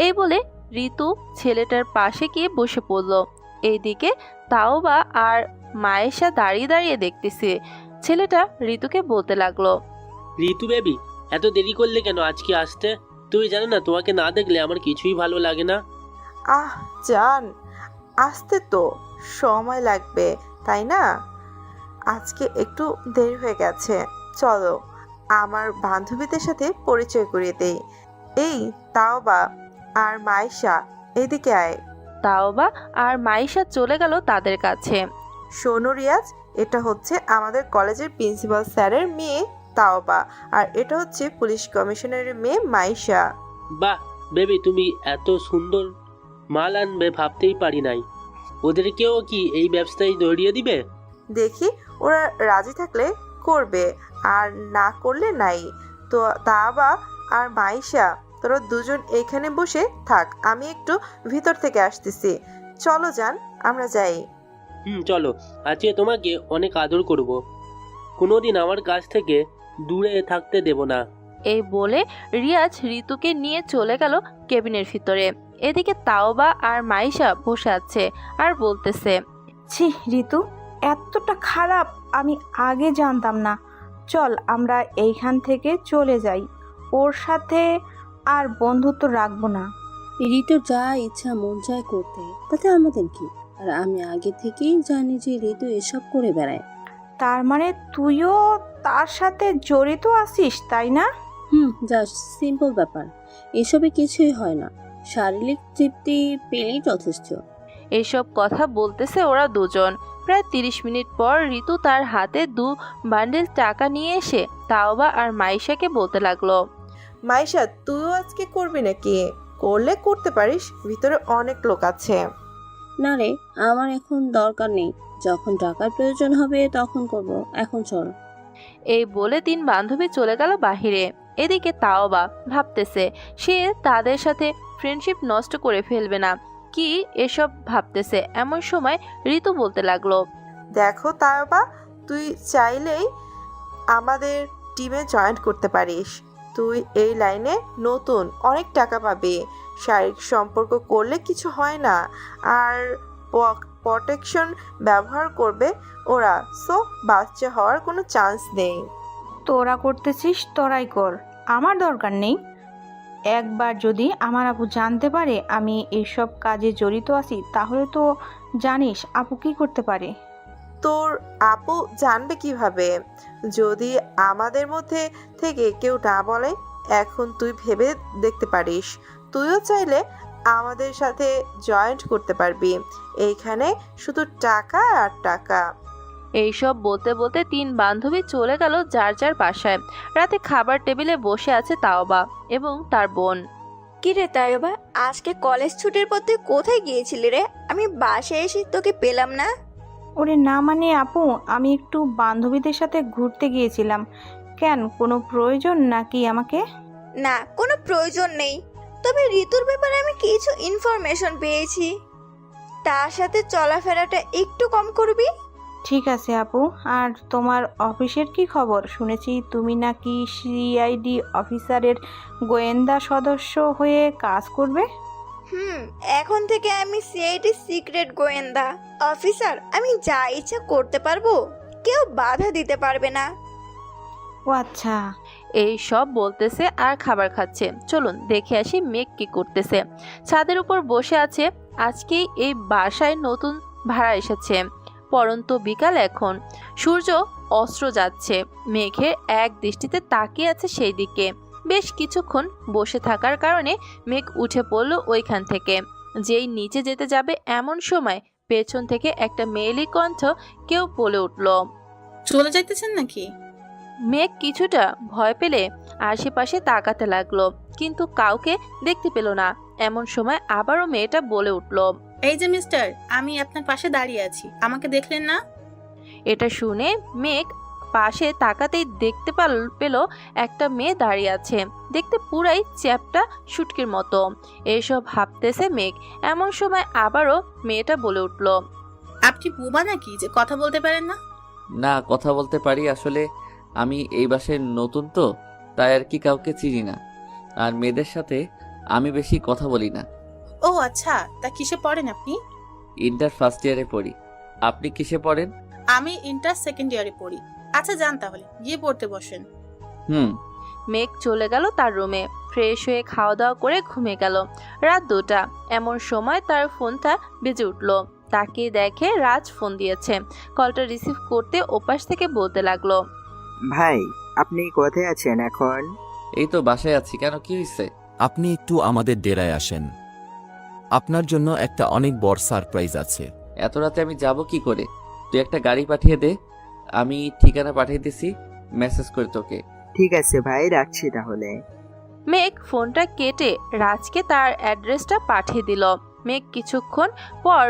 এই বলে ঋতু ছেলেটার পাশে গিয়ে বসে পড়ল। এইদিকে তাওবা আর মায়েশা দাঁড়িয়ে দাঁড়িয়ে দেখতেছে। ছেলেটা ঋতুকে বলতে লাগলো, ঋতু বেবি, এত দেরি করলে কেন আজকে আসতে? তুই জানো না তোমাকে না দেখলে আমার কিছুই ভালো লাগে না। জান, আসতে তো সময় লাগবে তাই না? আজকে একটু দেরি হয়ে গেছে। চলো আমার বান্ধবীদের সাথে পরিচয় করিয়ে দেই। এই তাওবা আর মাইশা, এদিকে আয়। তাওবা আর মাইশা চলে গেল তাদের কাছে। শোনো রিয়াজ, এটা হচ্ছে আমাদের কলেজের প্রিন্সিপাল স্যারের মেয়ে তাওবা, আর এটা হচ্ছে পুলিশ কমিশনারের মেয়ে মাইশা। বাহ বেবি, তুমি এত সুন্দর মাল আনবে ভাবতেই পারি নাই। ওদেরকেও কি এই ব্যবসায় ধরিয়ে দিবে? দেখি ওরা রাজি থাকলে করবে, আর না করলে নাই। তো তাওবা আর মাইশা, তোরা দুজন এখানে বসে থাক, আমি একটু ভিতর থেকে আসতেছি। চলো যান, আমরা যাই। চলো, আজকে তোমাকে অনেক আদর করব, কোনোদিন আমার কাছ থেকে দূরে থাকতে দেব না। এই বলে রিয়াজ ঋতুকে নিয়ে চলে গেল কেবিনের ভিতরে। এদিকে তাওবা আর মাইশা বসে আছে আর বলতেছে, ছি ঋতু, এতটা খারাপ আমি আগে জানতাম না। চল আমরা এইখান থেকে চলে যাই, ওর সাথে আর বন্ধুত্ব রাখবো না। ঋতুর যা ইচ্ছা মন চায় করতে, তাতে আমাদের কি? আর আমি আগে থেকেই জানি যে ঋতু এসব করে বেড়ায়। তার মানে তুইও তার সাথে জড়িত আছিস, তাই না? জাস্ট সিম্পল ব্যাপার, এসবে কিছুই হয় না, শারীরিক তৃপ্তি পেলেই যথেষ্ট। এইসব কথা বলতেছে ওরা দুজন। প্রায় 30 মিনিট পর ঋতু তার হাতে 2 বান্ডেল টাকা নিয়ে এসে তাওবা আর মাইশাকে বলতে লাগলো, মাইশা তুইও আজকে করবি নাকি? করলে করতে পারিস, ভিতরে অনেক লোক আছে। না রে, আমার এখন দরকার নেই, যখন টাকার প্রয়োজন হবে তখন করব, এখন চল। এই বলে 3 বান্ধবী চলে গেল বাহিরে। এদিকে তাওবা ভাবতেছে সে তাদের সাথে ফ্রেন্ডশিপ নষ্ট করে ফেলবে না কি এসব ভাবতেছে। এমন সময় ঋতু বলতে লাগলো, দেখো তাওবা, তুই চাইলেই আমাদের টিমে জয়েন করতে পারিস। তুই এই লাইনে নতুন, অনেক টাকা পাবি। শারীরিক সম্পর্ক করলে কিছু হয় না, আর প্রোটেকশন ব্যবহার করবে ওরা, সো বাচ্চা হওয়ার কোনো চান্স নেই। তোরা করতেছিস তোরাই কর, আমার দরকার নেই। একবার যদি আমার আপু জানতে পারে আমি এইসব কাজে জড়িত আছি, তাহলে তো জানিস আপু কি করতে পারে। তোর আপু জানবে কিভাবে যদি আমাদের মধ্যে থেকে কেউ না বলে? এখন তুই ভেবে দেখতে পারিস, তুইও চাইলে আমাদের সাথে জয়েন্ট করতে পারবি। এইখানে শুধু টাকা আর টাকা। এইসব বলতে বলতে 3 বান্ধবী চলে গেল যার যার বাসায়। রাতে খাবার টেবিলে বসে আছে তাওবা এবং তার বোন। কি রে তাওবা, আজকে কলেজ ছুটির পর তুই কোথায় গিয়েছিলি রে? আমি বাসায় এসে তোকে পেলাম না। ওরে না মানে আপু, আমি একটু বান্ধবীদের সাথে ঘুরতে গিয়েছিলাম। কেন, কোনো প্রয়োজন নাকি আমাকে? না, কোনো প্রয়োজন নেই, তবে ঋতুর ব্যাপারে আমি কিছু ইনফরমেশন পেয়েছি। তার সাথে চলাফেরাটা একটু কম করবি। ঠিক আছে আপু, আর তোমার অফিসের কি খবর? শুনেছি তুমি নাকি সিআইডি অফিসারের গোয়েন্দা সদস্য হয়ে কাজ করবে। এখন থেকে আমি সিআইডি সিক্রেট গোয়েন্দা অফিসার। আমি যা ইচ্ছা করতে পারবো, কেউ বাধা দিতে পারবে না। ও আচ্ছা। এই সব বলতেছে আর খাবার খাচ্ছে। চলুন দেখে আসি মেঘ কি করতেছে। ছাদের উপর বসে আছে। আজকেই এই বাসায় নতুন ভাড়া এসেছে। পরন্ত বিকাল এখন, সূর্য অস্ত্র যাচ্ছে। মেঘের এক দৃষ্টিতে তাকিয়ে আছে সেই দিকে। বেশ কিছুক্ষণ বসে থাকার কারণে মেঘ উঠে পড়ল ওইখান থেকে। যেই নিচে যেতে যাবে এমন সময় পেছন থেকে একটা মেয়েলি কণ্ঠ কেউ বলে উঠল, চলে যাইতেছেন নাকি? মেঘ কিছুটা ভয় পেলে আশেপাশে তাকাতে লাগলো, কিন্তু কাউকে দেখতে পেল না। এমন সময় আবারও মেয়েটা বলে উঠল, এই যে মিস্টার, আমি আপনার পাশে দাঁড়িয়ে আছি, আমাকে দেখলেন না? এটা শুনে মেঘ পাশে তাকাতেই দেখতে পেল একটা মেয়ে দাঁড়িয়ে আছে। দেখতে পুরাই চ্যাপটা শুটকির মতো। এসব ভাবতেছে মেঘ। এমন সময় আবারও মেয়েটা বলে উঠল, আপনি বোবা নাকি যে কথা বলতে পারেন না? না, কথা বলতে পারি। আসলে আমি এই বাসায় নতুন তো, তাই আর কি কাউকে চিনি না। আর মেয়েদের সাথে আমি বেশি কথা বলি না। ও আচ্ছা, তা কিসে পড়েন আপনি? ইন্টার ফার্স্ট ইয়ারে পড়ি। আপনি কিসে পড়েন? আমি ইন্টার সেকেন্ড ইয়ারে পড়ি। আচ্ছা যান তাহলে, গিয়ে পড়তে বসেন। মেঘ চলে গেল তার রুমে। ফ্রেশ হয়ে খাওয়া দাওয়া করে ঘুমিয়ে গেল। রাত 2টা। এমন সময় তার ফোনটা বেজে উঠল। তাকে দেখে রাজ ফোন দিয়েছে। কলটা রিসিভ করতে ওপাশ থেকে বলতে লাগলো, ভাই আপনি কোথায় আছেন এখন? এই তো বাসায় আছি। কেন, কি হয়েছে? আপনি একটু আমাদের ডেরায় আসেন, আপনার জন্য একটা অনেক বড় সারপ্রাইজ আছে। এত রাতে আমি যাব কি করে? তুই একটা গাড়ি পাঠিয়ে দে, আমি ঠিকানা পাঠিয়ে দিছি, মেসেজ করে তোকে। ঠিক আছে ভাই, রাখছি তাহলে। মেঘ ফোনটা কেটে রাজকে তার অ্যাড্রেসটা পাঠিয়ে দিল। মেঘ কিছুক্ষণ পর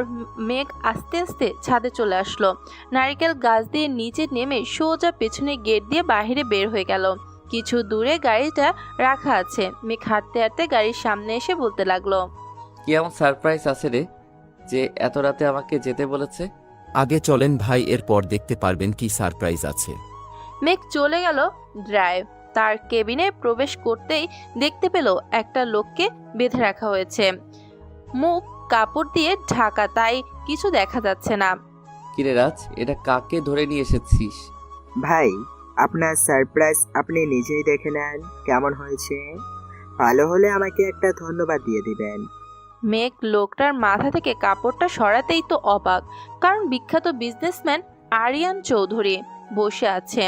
মেঘ আস্তে আস্তে ছাদে চলে আসলো। নারকেল গাছ দিয়ে নিচে নেমে সোজা পেছনে গেট দিয়ে বাইরে বের হয়ে গেল। কিছু দূরে গাড়িটা রাখা আছে। মেঘ হাঁটতে হাঁটতে গাড়ির সামনে এসে বলতে লাগলো, কি এমন সারপ্রাইজ আছে রে যে এত রাতে আমাকে যেতে বলেছে? আগে চলেন ভাই, এরপর দেখতে পারবেন কি সারপ্রাইজ আছে। মেঘ চলে গেল ড্রাইভ। তার কেবিনে প্রবেশ করতেই দেখতে পেল একটা লোককে বেঁধে রাখা হয়েছে। মুখ কাপড় দিয়ে ঢাকা, তাই কিছু দেখা যাচ্ছে না। কিরে রাজ, এটা কাকে ধরে নিয়ে এসেছিস? ভাই আপনার সারপ্রাইজ আপনি নিজেই দেখে নেন কেমন হয়েছে। ভালো হলে আমাকে একটা ধন্যবাদ দিয়ে দিবেন। মেঘ লোকটার মাথা থেকে কাপড়টা সরাতেই তো অবাক, কারণ বিখ্যাত বিজনেসম্যান আরিয়ান চৌধুরী বসে আছে।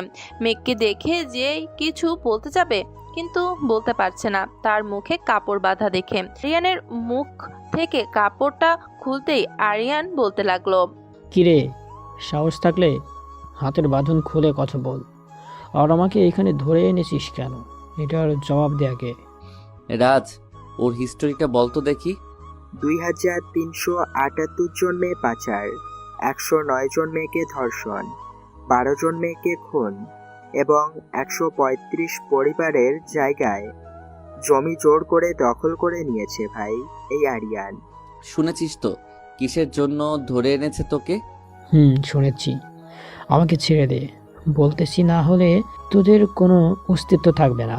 মেঘকে দেখে যে কিছু বলতে যাবে, কিন্তু বলতে পারছে না। তার মুখে কাপড় বাঁধা দেখে আরিয়ানের মুখ থেকে কাপড়টা খুলতেই আরিয়ান বলতে লাগলো, কিরে, সাহস থাকলে হাতের বাঁধন খুলে কথা বল। আর আমাকে এখানে ধরে এনেছিস কেন? এটার জবাব দে আগে। রাজ, ওর হিস্টোরিটা বলতো দেখি। 2378 জন মেয়ে পাচার, 109 জন মেয়েকে ধর্ষণ, 12 জন মেয়েকে খুন এবং 135 পরিবারের জায়গায় জমি জোর করে দখল করে নিয়েছে ভাই এই আরিয়ান। শুনেছিস তো কিসের জন্য ধরে এনেছে তোকে? শুনেছি। আমাকে ছেড়ে দে, বলতেছি, না হলে তোদের কোনো অস্তিত্ব থাকবে না।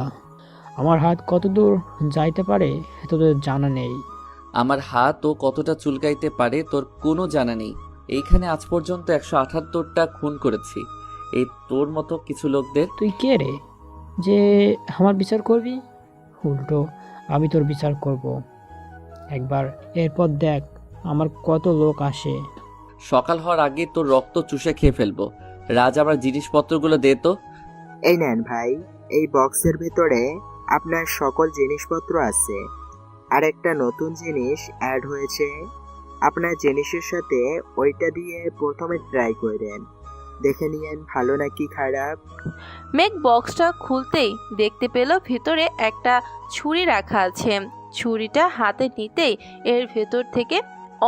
আমার হাত কতদূর যাইতে পারে তোদের জানা নেই। আমার হাত ও কতটা চুলকাইতে পারে তোর কোনো জানা নেই। এইখানে আজ পর্যন্ত 178টা খুন করেছি এই তোর মতো কিছু লোকদের। তুই কে রে যে আমার বিচার করবি? উল্টো আমি তোর বিচার করব একবার, এরপর দেখ আমার কত লোক আসে। সকাল হওয়ার আগে তোর রক্ত চুষে খেয়ে ফেলবো। রাজ, আমার জিনিসপত্রগুলো দে তো। এই নেন ভাই, এই বক্সের ভিতরে আপনার সকল জিনিসপত্র আছে। আর একটা নতুন জিনিস অ্যাড হয়েছে। আপনার জিনিসের সাথে ওইটা দিয়ে প্রথমে ট্রাই করেন, দেখে নিয়েন ভালো নাকি খারাপ। মেঘ বক্সটা খুলতেই দেখতে পেল ভিতরে একটা ছুরি রাখা আছে। ছুরিটা হাতে নিতেই এর ভেতর থেকে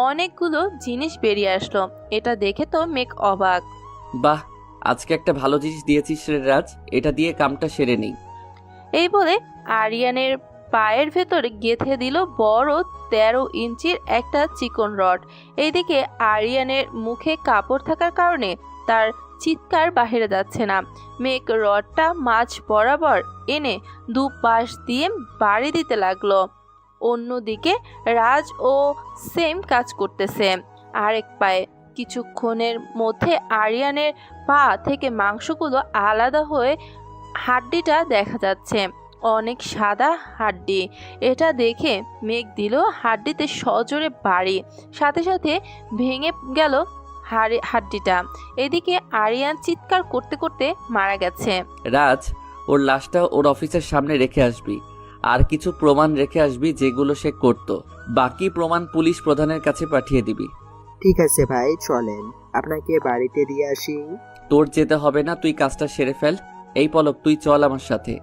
অনেকগুলো জিনিস বেরিয়ে আসলো। এটা দেখে তো মেঘ অবাক। বাহ, আজকে একটা ভালো জিনিস দিয়েছিস রে রাজ, এটা দিয়ে কামটা সেরে নেই। এই বলে আরিয়ানের পায়ের ভেতরে গেঁথে দিল বড় 13 ইঞ্চির একটা চিকন রড। এইদিকে আরিয়ানের মুখে কাপড় থাকার কারণে তার চিৎকার বাহিরে যাচ্ছে না। মেঘ রডটা মাঝ বরাবর এনে দুপাশ দিয়ে বাড়ি দিতে লাগলো। অন্যদিকে রাজ ও সেম কাজ করতেছে আরেক পায়ে। কিছুক্ষণের মধ্যে আরিয়ানের পা থেকে মাংসগুলো আলাদা হয়ে হাড্ডিটা দেখা যাচ্ছে, অনেক সাদা হাড্ডি। এটা দেখে মেঘ দিল হাড্ডিতে সজোরে বাড়ি, সাথে সাথে ভেঙে গেল হাড্ডিটা। এদিকে আরিয়ান চিৎকার করতে করতে মারা গেছে। রাজ, ওর লাশটা ওর অফিসের সামনে রেখে আসবি, আর কিছু প্রমাণ রেখে আসবি যেগুলো সে করত। বাকি প্রমাণ পুলিশ প্রধানের কাছে পাঠিয়ে দিবি। ঠিক আছে ভাই, চলেন আপনাকে বাড়িতে দিয়ে আসি। তোর যেতে হবে না, তুই কাজটা সেরে ফেল। এই পলক, তুই চল আমার সাথে।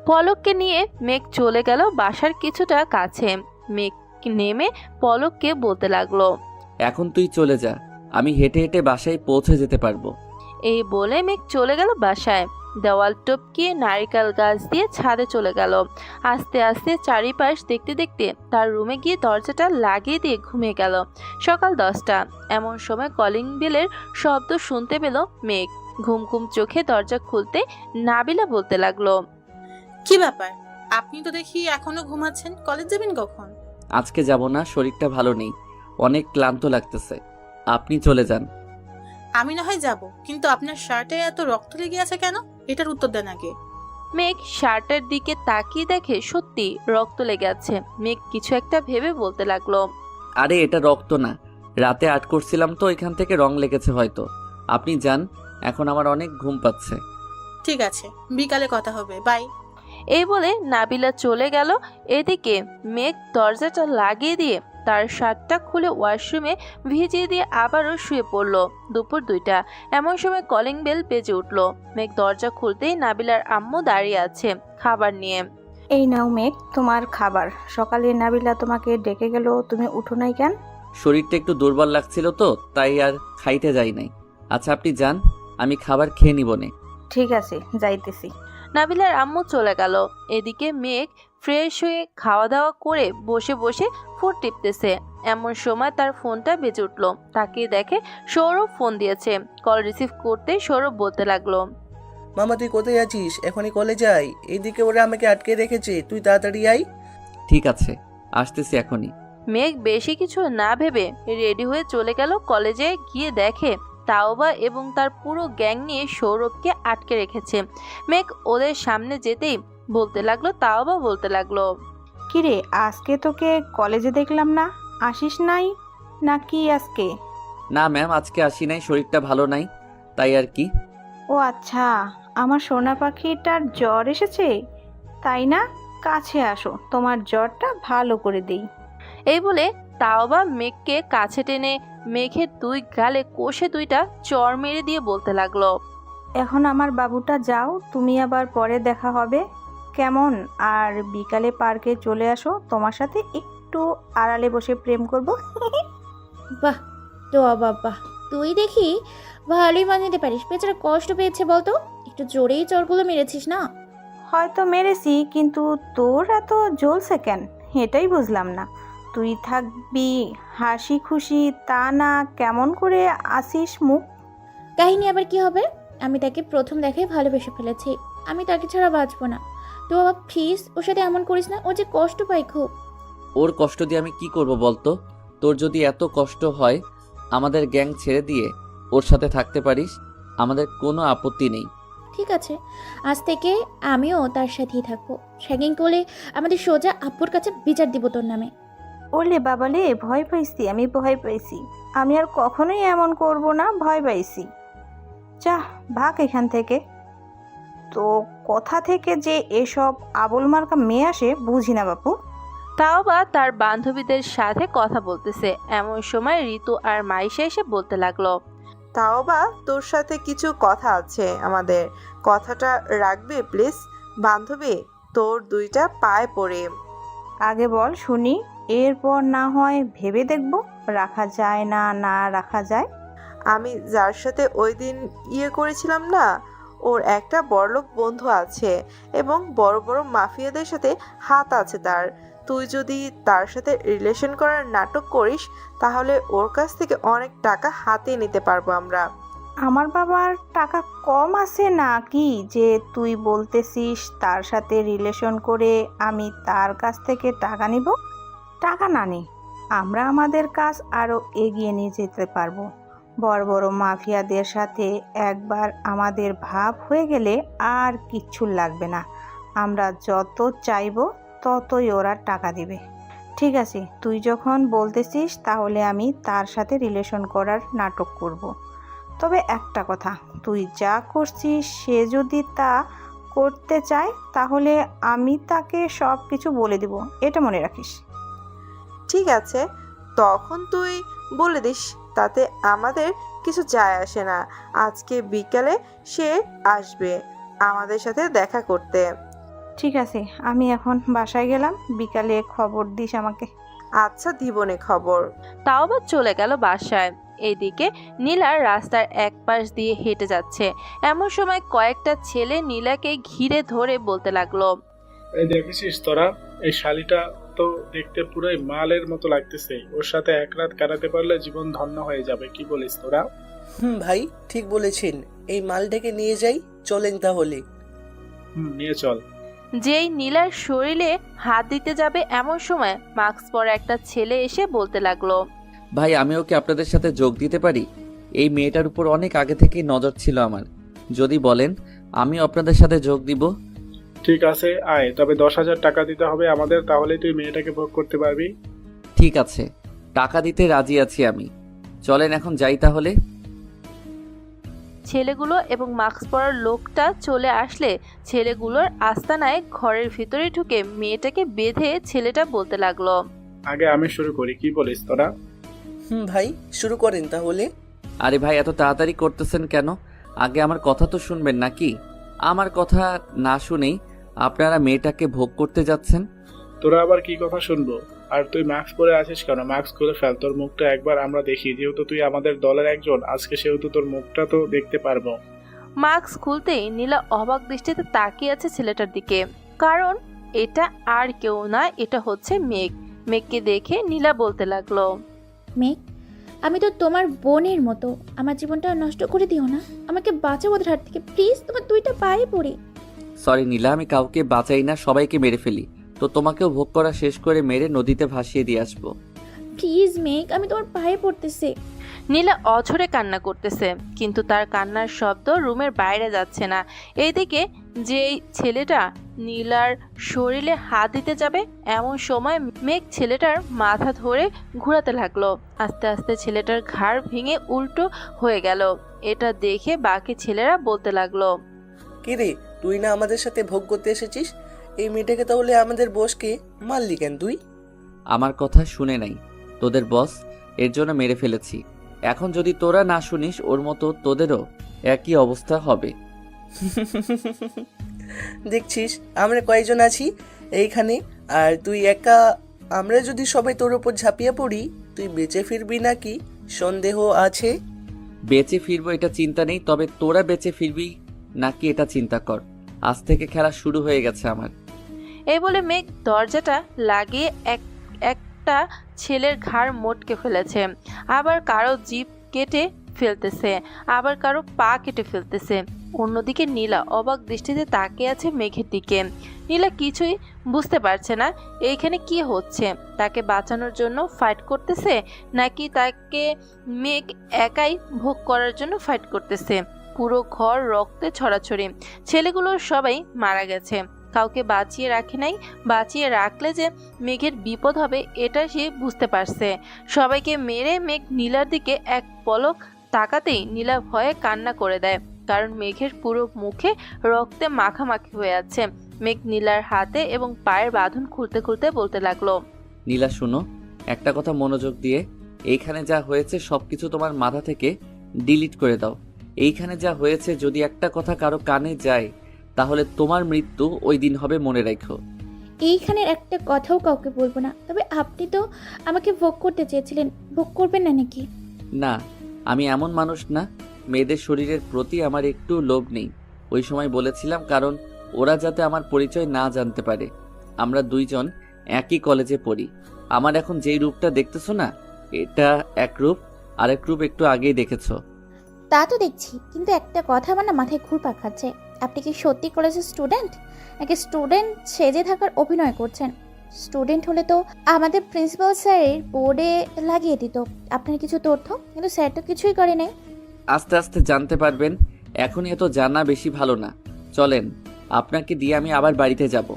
পলককে নিয়ে মেঘ চলে গেল বাসার কিছুটা কাছে। মেঘ নেমে পলককে বলতে লাগলো, এখন তুই চলে যা, আমি হেঁটে হেঁটে বাসায় পৌঁছে যেতে পারবো। এই বলে মেঘ চলে গেল বাসায়। দেওয়াল টপকিয়ে নারিকেল গাছ দিয়ে ছাদে চলে গেল। আস্তে আস্তে চারিপাশ দেখতে দেখতে তার রুমে গিয়ে দরজাটা লাগিয়ে দিয়ে ঘুমিয়ে গেল। সকাল 10টা, এমন সময় কলিং বেলের শব্দ শুনতে পেল মেঘ। ঘুম ঘুম চোখে দরজা খুলতে নাবিলা বলতে লাগলো, কি ব্যাপার, আপনি তো দেখি এখনো ঘুমাচ্ছেন, কলেজ যাবেন কখন? আজকে যাব না, শরীরটা ভালো নেই, অনেক ক্লান্ত লাগতেছে। আপনি চলে যান। আমি না হয় যাব, কিন্তু আপনার শার্টে এত রক্ত লেগে আছে কেন? এটার উত্তর দেন আগে। মেঘ শার্টের দিকে তাকিয়ে দেখে সত্যি রক্ত লেগে আছে। মেঘ কিছু একটা ভেবে বলতে লাগলো, আরে এটা রক্ত না, রাতে আর্ট করছিলাম তো এখান থেকে রং লেগেছে হয়তো। আপনি যান, এখন আমার অনেক ঘুম পাচ্ছে। ঠিক আছে, বিকালে কথা হবে, বাই। এই বলে নাবিলা চলে গেল। এদিকে মেঘ দরজাটা লাগিয়ে দিয়ে তার শার্টটা খুলে ওয়াশরুমে ভিজিয়ে দিয়ে আবারও শুয়ে পড়ল। দুপুর 2টা, এমন সময় কলিং বেল বেজে উঠল। মেঘ দরজা খুলতেই নাবিলার আম্মু দাঁড়িয়ে আছে খাবার নিয়ে। এই নাও মেঘ, তোমার খাবার। সকালে নাবিলা তোমাকে ডেকে গেল, তুমি উঠো নাই কেন? শরীরটা একটু দুর্বল লাগছিল তো, তাই আর খাইতে যাই নাই। আচ্ছা আপনি যান, আমি খাবার খেয়ে নিব নে। ঠিক আছে, যাইতেছি। নাবিলার আম্মু চলে গেল। এদিকে মেঘ ফ্রেশ হয়ে খাওয়া দাওয়া করে বসে বসে ফোন টিপতেছে। এমন সময় তার ফোনটা বেজে উঠলো। তাকে দেখে সৌরভ ফোন দিয়েছে। কল রিসিভ করতে সৌরভ বলতে লাগলো, মামা তুই কোথায় আছিস? এখনই কলেজে আয়, এইদিকে ওরা আমাকে আটকে রেখেছে, তুই তাড়াতাড়ি আয়। ঠিক আছে, আসতেছি এখনই। মেঘ বেশি কিছু না ভেবে রেডি হয়ে চলে গেল। কলেজে গিয়ে দেখে তাওবা এবং তার পুরো গ্যাং নিয়ে সৌরভকে আটকে রেখেছে। মেঘ ওদের সামনে যেতেই বলতে লাগলো, তাওবা বলতে লাগলো, কিরে, আজকে তোকে কলেজে দেখলাম না, আসিস নাই নাকি আজকে? না ম্যাম, আজকে আসি নাই, শরীরটা ভালো নাই, তাই আর কি। ও আচ্ছা, আমার সোনা পাখিটার জ্বর এসেছে তাই না? কাছে আসো, তোমার জ্বরটা ভালো করে দেই। এই বলে তাওবা মেঘকে কাছে টেনে মেঘের 2 গালে কষে 2টা চড় মেরে দিয়ে বলতে লাগলো, এখন আমার বাবুটা যাও, তুমি আবার পরে দেখা হবে কেমন? আর বিকালে পার্কে চলে আসো, তোমার সাথে একটু আড়ালে বসে প্রেম করব। বাহ, তো বাবা, তুই দেখি ভালোই মানিয়ে পারিস। বেচারা কষ্ট পেয়েছে বলতো, একটু জোরেই চড়গুলো মেরেছিস না? হয়তো মেরেছি, কিন্তু তোর এত জ্বলছে কেন এটাই বুঝলাম না। তুই থাকবি হাসি খুশি, তা না কেমন করে আসিস মুখ? কাহিনী আবার কি হবে? আমি তাকে প্রথম দেখায় ভালোবেসে ফেলেছি, আমি তাকে ছাড়া বাঁচবো না। তো বাবা প্লিজ ওর সাথে এমন করিস না, ও যে কষ্ট পায় খুব। ওর কষ্ট দিয়ে আমি কি করব বলতো? তোর যদি এত কষ্ট হয়, আমাদের গ্যাং ছেড়ে দিয়ে ওর সাথে থাকতে পারিস, আমাদের কোনো আপত্তি নেই। ঠিক আছে, আজ থেকে আমিও তার সাথেই থাকবো। শ্যাগিং করলে আমাদের সোজা আব্বুর কাছে বিচার দিব তোর নামে। ওলে বাবালে, ভয় পাইছি, আমি ভয় পাইছি। আমি আর কখনোই এমন করব না, ভয় পাইছি। যা ভাগ এখান থেকে। তো কোথা থেকে যে এসব আবল মার্কা মেয়ে আসে বুঝি না বাপু। তাওবা তার বান্ধবীদের সাথে কথা বলতেছে। এমন সময় ঋতু আর মাইশা এসে বলতে লাগলো, তাওবা, তোর সাথে কিছু কথা আছে আমাদের, কথাটা রাখবে প্লিজ? বান্ধবী, তোর 2টা পায়ে পড়ে। আগে বল শুনি, এরপর না হয় ভেবে দেখব রাখা যায় না না রাখা যায়। আমি যার সাথে ওই দিন করেছিলাম না, ওর একটা বড়লোক বন্ধু আছে এবং বড় বড় মাফিয়াদের সাথে হাত আছে তার। তুই যদি তার সাথে রিলেশন করার নাটক করিস, তাহলে ওর কাছ থেকে অনেক টাকা হাতে নিতে পারবো আমরা। আমার বাবার টাকা কম আছে নাকি যে তুই বলতেছিস তার সাথে রিলেশন করে আমি তার কাছ থেকে টাকা নিব? টাকা না নে, আমরা আমাদের কাজ আরও এগিয়ে নিয়ে যেতে পারবো। বড় বড় মাফিয়াদের সাথে একবার আমাদের ভাব হয়ে গেলে আর কিচ্ছু লাগবে না। আমরা যত চাইবো ততই ওরা টাকা দিবে। ঠিক আছে, তুই যখন বলতেছিস তাহলে আমি তার সাথে রিলেশন করার নাটক করব। তবে একটা কথা, তুই যা করছিস সে যদি তা করতে চায় তাহলে আমি তাকে সব কিছু বলে দিব, এটা মনে রাখিস। ঠিক আছে, তখন তুই বলে দিস, তাতে আমাদের কিছু যায় আসে না। আজকে বিকালে সে আসবে আমাদের সাথে দেখা করতে। ঠিক আছে, আমি এখন বাসায় গেলাম, বিকালে খবর দিস আমাকে। আচ্ছা, দিবনে খবর। তাও আবার চলে গেল বাসায়। এদিকে নীলা রাস্তার এক পাশ দিয়ে হেঁটে যাচ্ছে। এমন সময় কয়েকটা ছেলে নীলাকে ঘিরে ধরে বলতে লাগলো, এই দেখেছিস তোরা, এই শালিটা তো দেখতে পুরোই মালের মতো লাগতেছে। ওর সাথে এক রাত কাটাতে পারলে জীবন ধন্য হয়ে যাবে। কি বলিস তোরা? ভাই ঠিক বলেছেন, এই মালটাকে নিয়ে যাই, চলেন তাহলে। নিয়ে চল। যেই নীলার শরীরে হাত দিতে যাবে এমন সময় মাস্ক পরা একটা ছেলে এসে বলতে লাগলো, ভাই আমি ওকে আপনাদের সাথে যোগ দিতে পারি? এই মেয়েটার উপর অনেক আগে থেকেই নজর ছিল আমার। যদি বলেন আমি আপনাদের সাথে যোগ দিব। ঠিক আছে, আয়, তবে 10,000 টাকা দিতে হবে আমাদের, তাহলেই তুই মেয়েটাকে ভোগ করতে পারবি। ঠিক আছে, টাকা দিতে রাজি আছি আমি। চলেন এখন যাই তাহলে। ছেলেগুলো এবং মাস্ক পরার লোকটা চলে আসলে ছেলেগুলোর আস্তানায় ঘরের ভিতরে ঢুকে মেয়েটাকে বেঁধে ছেলেটা বলতে লাগলো, আগে আমি শুরু করি, কি বলিস তোরা? ভাই শুরু করেন তাহলে। আরে ভাই এত তাড়াতাড়ি করতেছেন কেন? আগে আমার কথা তো শুনবেন নাকি? আমার কথা না শুনেই আপনারা মেয়েটাকে ভোগ করতে যাচ্ছেন। তোরা আবার কি কথা শুনবো? আর তুই মাস্ক পরে আছিস কেন? মাস্ক খুলে ফেল, তোর মুখটা একবার আমরা দেখি। যেহেতু তুই আমাদের দলের একজন, আজকে সেহেতু তোর মুখটা তো দেখতে পারবো। মাস্ক খুলতেই নীলা অবাক দৃষ্টিতে তাকিয়ে আছে ছেলেটার দিকে, কারণ এটা আর কেউ না, এটা হচ্ছে মেঘ। মেঘকে দেখে নীলা বলতে লাগলো, মেঘ, আমি তো তোমার বোনের মতো, আমার জীবনটা নষ্ট করে দিও না, আমাকে বাঁচাও ওদের হাত থেকে প্লিজ, তোমার 2টা পায়ে পড়ি। সরি নীলা, আমি কাউকে বাঁচাই না, সবাইকে মেরে ফেলি। তো তোমাকেও ভোগ করা শেষ করে মেরে নদীতে ভাসিয়ে দিয়ে আসবো। প্লিজ মেঘ, আমি তোমার পায়ে পড়তেছি। নীলা অঝরে কান্না করতেছে, কিন্তু তার কান্নার শব্দ রুমের বাইরে যাচ্ছে না। এইদিকে যেই ছেলেটা নীলার শরীরে হাত দিতে যাবে এমন সময় মেঘ ছেলেটার মাথা ধরে ঘোরাতে লাগলো। আস্তে আস্তে ছেলেটার ঘাড় ভেঙে উল্টো হয়ে গেল। এটা দেখে বাকি ছেলেরা বলতে লাগলো, কিরে, তুই না আমাদের সাথে ভোগ করতে এসেছিস? এই মেয়েটাকে তাহলে আমাদের বসকে মারলি কেন তুই? আমার কথা শুনে নাই তোদের বস, এর জন্য মেরে ফেলেছি। এখন যদি তোরা না শুনিস ওর মতো তোদেরও একই অবস্থা হবে। দেখছিস আমরা কয়জন আছি এইখানে, আর তুই একা। আমরা যদি সবাই তোর উপর ঝাঁপিয়ে পড়ি, তুই বেঁচে ফিরবি নাকি সন্দেহ আছে। বেঁচে ফিরবো এটা চিন্তা নেই, তবে তোরা বেঁচে ফিরবি নাকি এটা চিন্তা কর। আজ থেকে খেলা শুরু হয়ে গেছে আমার। এই বলে মেঘ দরজাটা লাগিয়ে একটা ছেলের ঘাড় মোটকে ফেলেছে, আবার কারো জিভ কেটে ফেলতেছে, আবার কারো পা কেটে ফেলতেছে। অন্যদিকে নীলা অবাক দৃষ্টিতে তাকিয়ে আছে মেঘের দিকে। নীলা কিছুই বুঝতে পারছে না এইখানে কি হচ্ছে। তাকে বাঁচানোর জন্য ফাইট করতেছে নাকি তাকে মেঘ একাই ভোগ করার জন্য ফাইট করতেছে। পুরো ঘর রক্তে ছড়াছড়ি, ছেলেগুলো সবাই মারা গেছে, কাউকে বাঁচিয়ে রাখে নাই। বাঁচিয়ে রাখলে যে মেঘের বিপদ হবে এটা সে বুঝতে পারছে। সবাইকে মেরে মেঘ নীলার দিকে এক পলক তাকাতেই নীলা ভয়ে কান্না করে দেয়, কারণ মেঘের পুরো মুখে রক্তে মাখামাখি হয়ে আছে। মেঘ নীলার হাতে এবং পায়ের বাঁধন খুলতে খুলতে বলতে লাগলো, নীলা শুনো, একটা কথা মনোযোগ দিয়ে। এইখানে যা হয়েছে সবকিছু তোমার মাথা থেকে ডিলিট করে দাও। এইখানে যা হয়েছে যদি একটা কথা কারো কানে যায় তাহলে তোমার মৃত্যু ওই দিন হবে, মনে রাখো। এইখানের একটা কথাও কাউকে বলবো না। তবে আপনি তো আমাকে ভোগ করতে চেয়েছিলেন, ভোগ করবেন না নাকি? না, আমি এমন মানুষ না। মেয়েদের শরীরের প্রতি আমার একটু লোভ নেই। ওই সময় বলেছিলাম কারণ ওরা যাতে আমার পরিচয় না জানতে পারে। আমরা দুইজন একই কলেজে পড়ি। আমার এখন যেই রূপটা দেখতেছো না, এটা এক রূপ, আরেক রূপ একটু আগেই দেখেছো। তা তো দেখছি, কিন্তু একটা কথা আমার না মাথায় ঘুরপাক খাচ্ছে। আপনি কি সত্যি কলেজের স্টুডেন্ট, নাকি স্টুডেন্ট সেজে থাকার অভিনয় করছেন? স্টুডেন্ট হলে তো আমাদের প্রিন্সিপাল স্যারের বোর্ডে লাগিয়ে দিত আপনার কিছু তথ্য, কিন্তু স্যার তো কিছুই করে নাই। আস্তে আস্তে জানতে পারবেন, এখনই এত জানা বেশি ভালো না। চলেন, আপনাকে দিয়ে আমি আবার বাড়িতে যাব।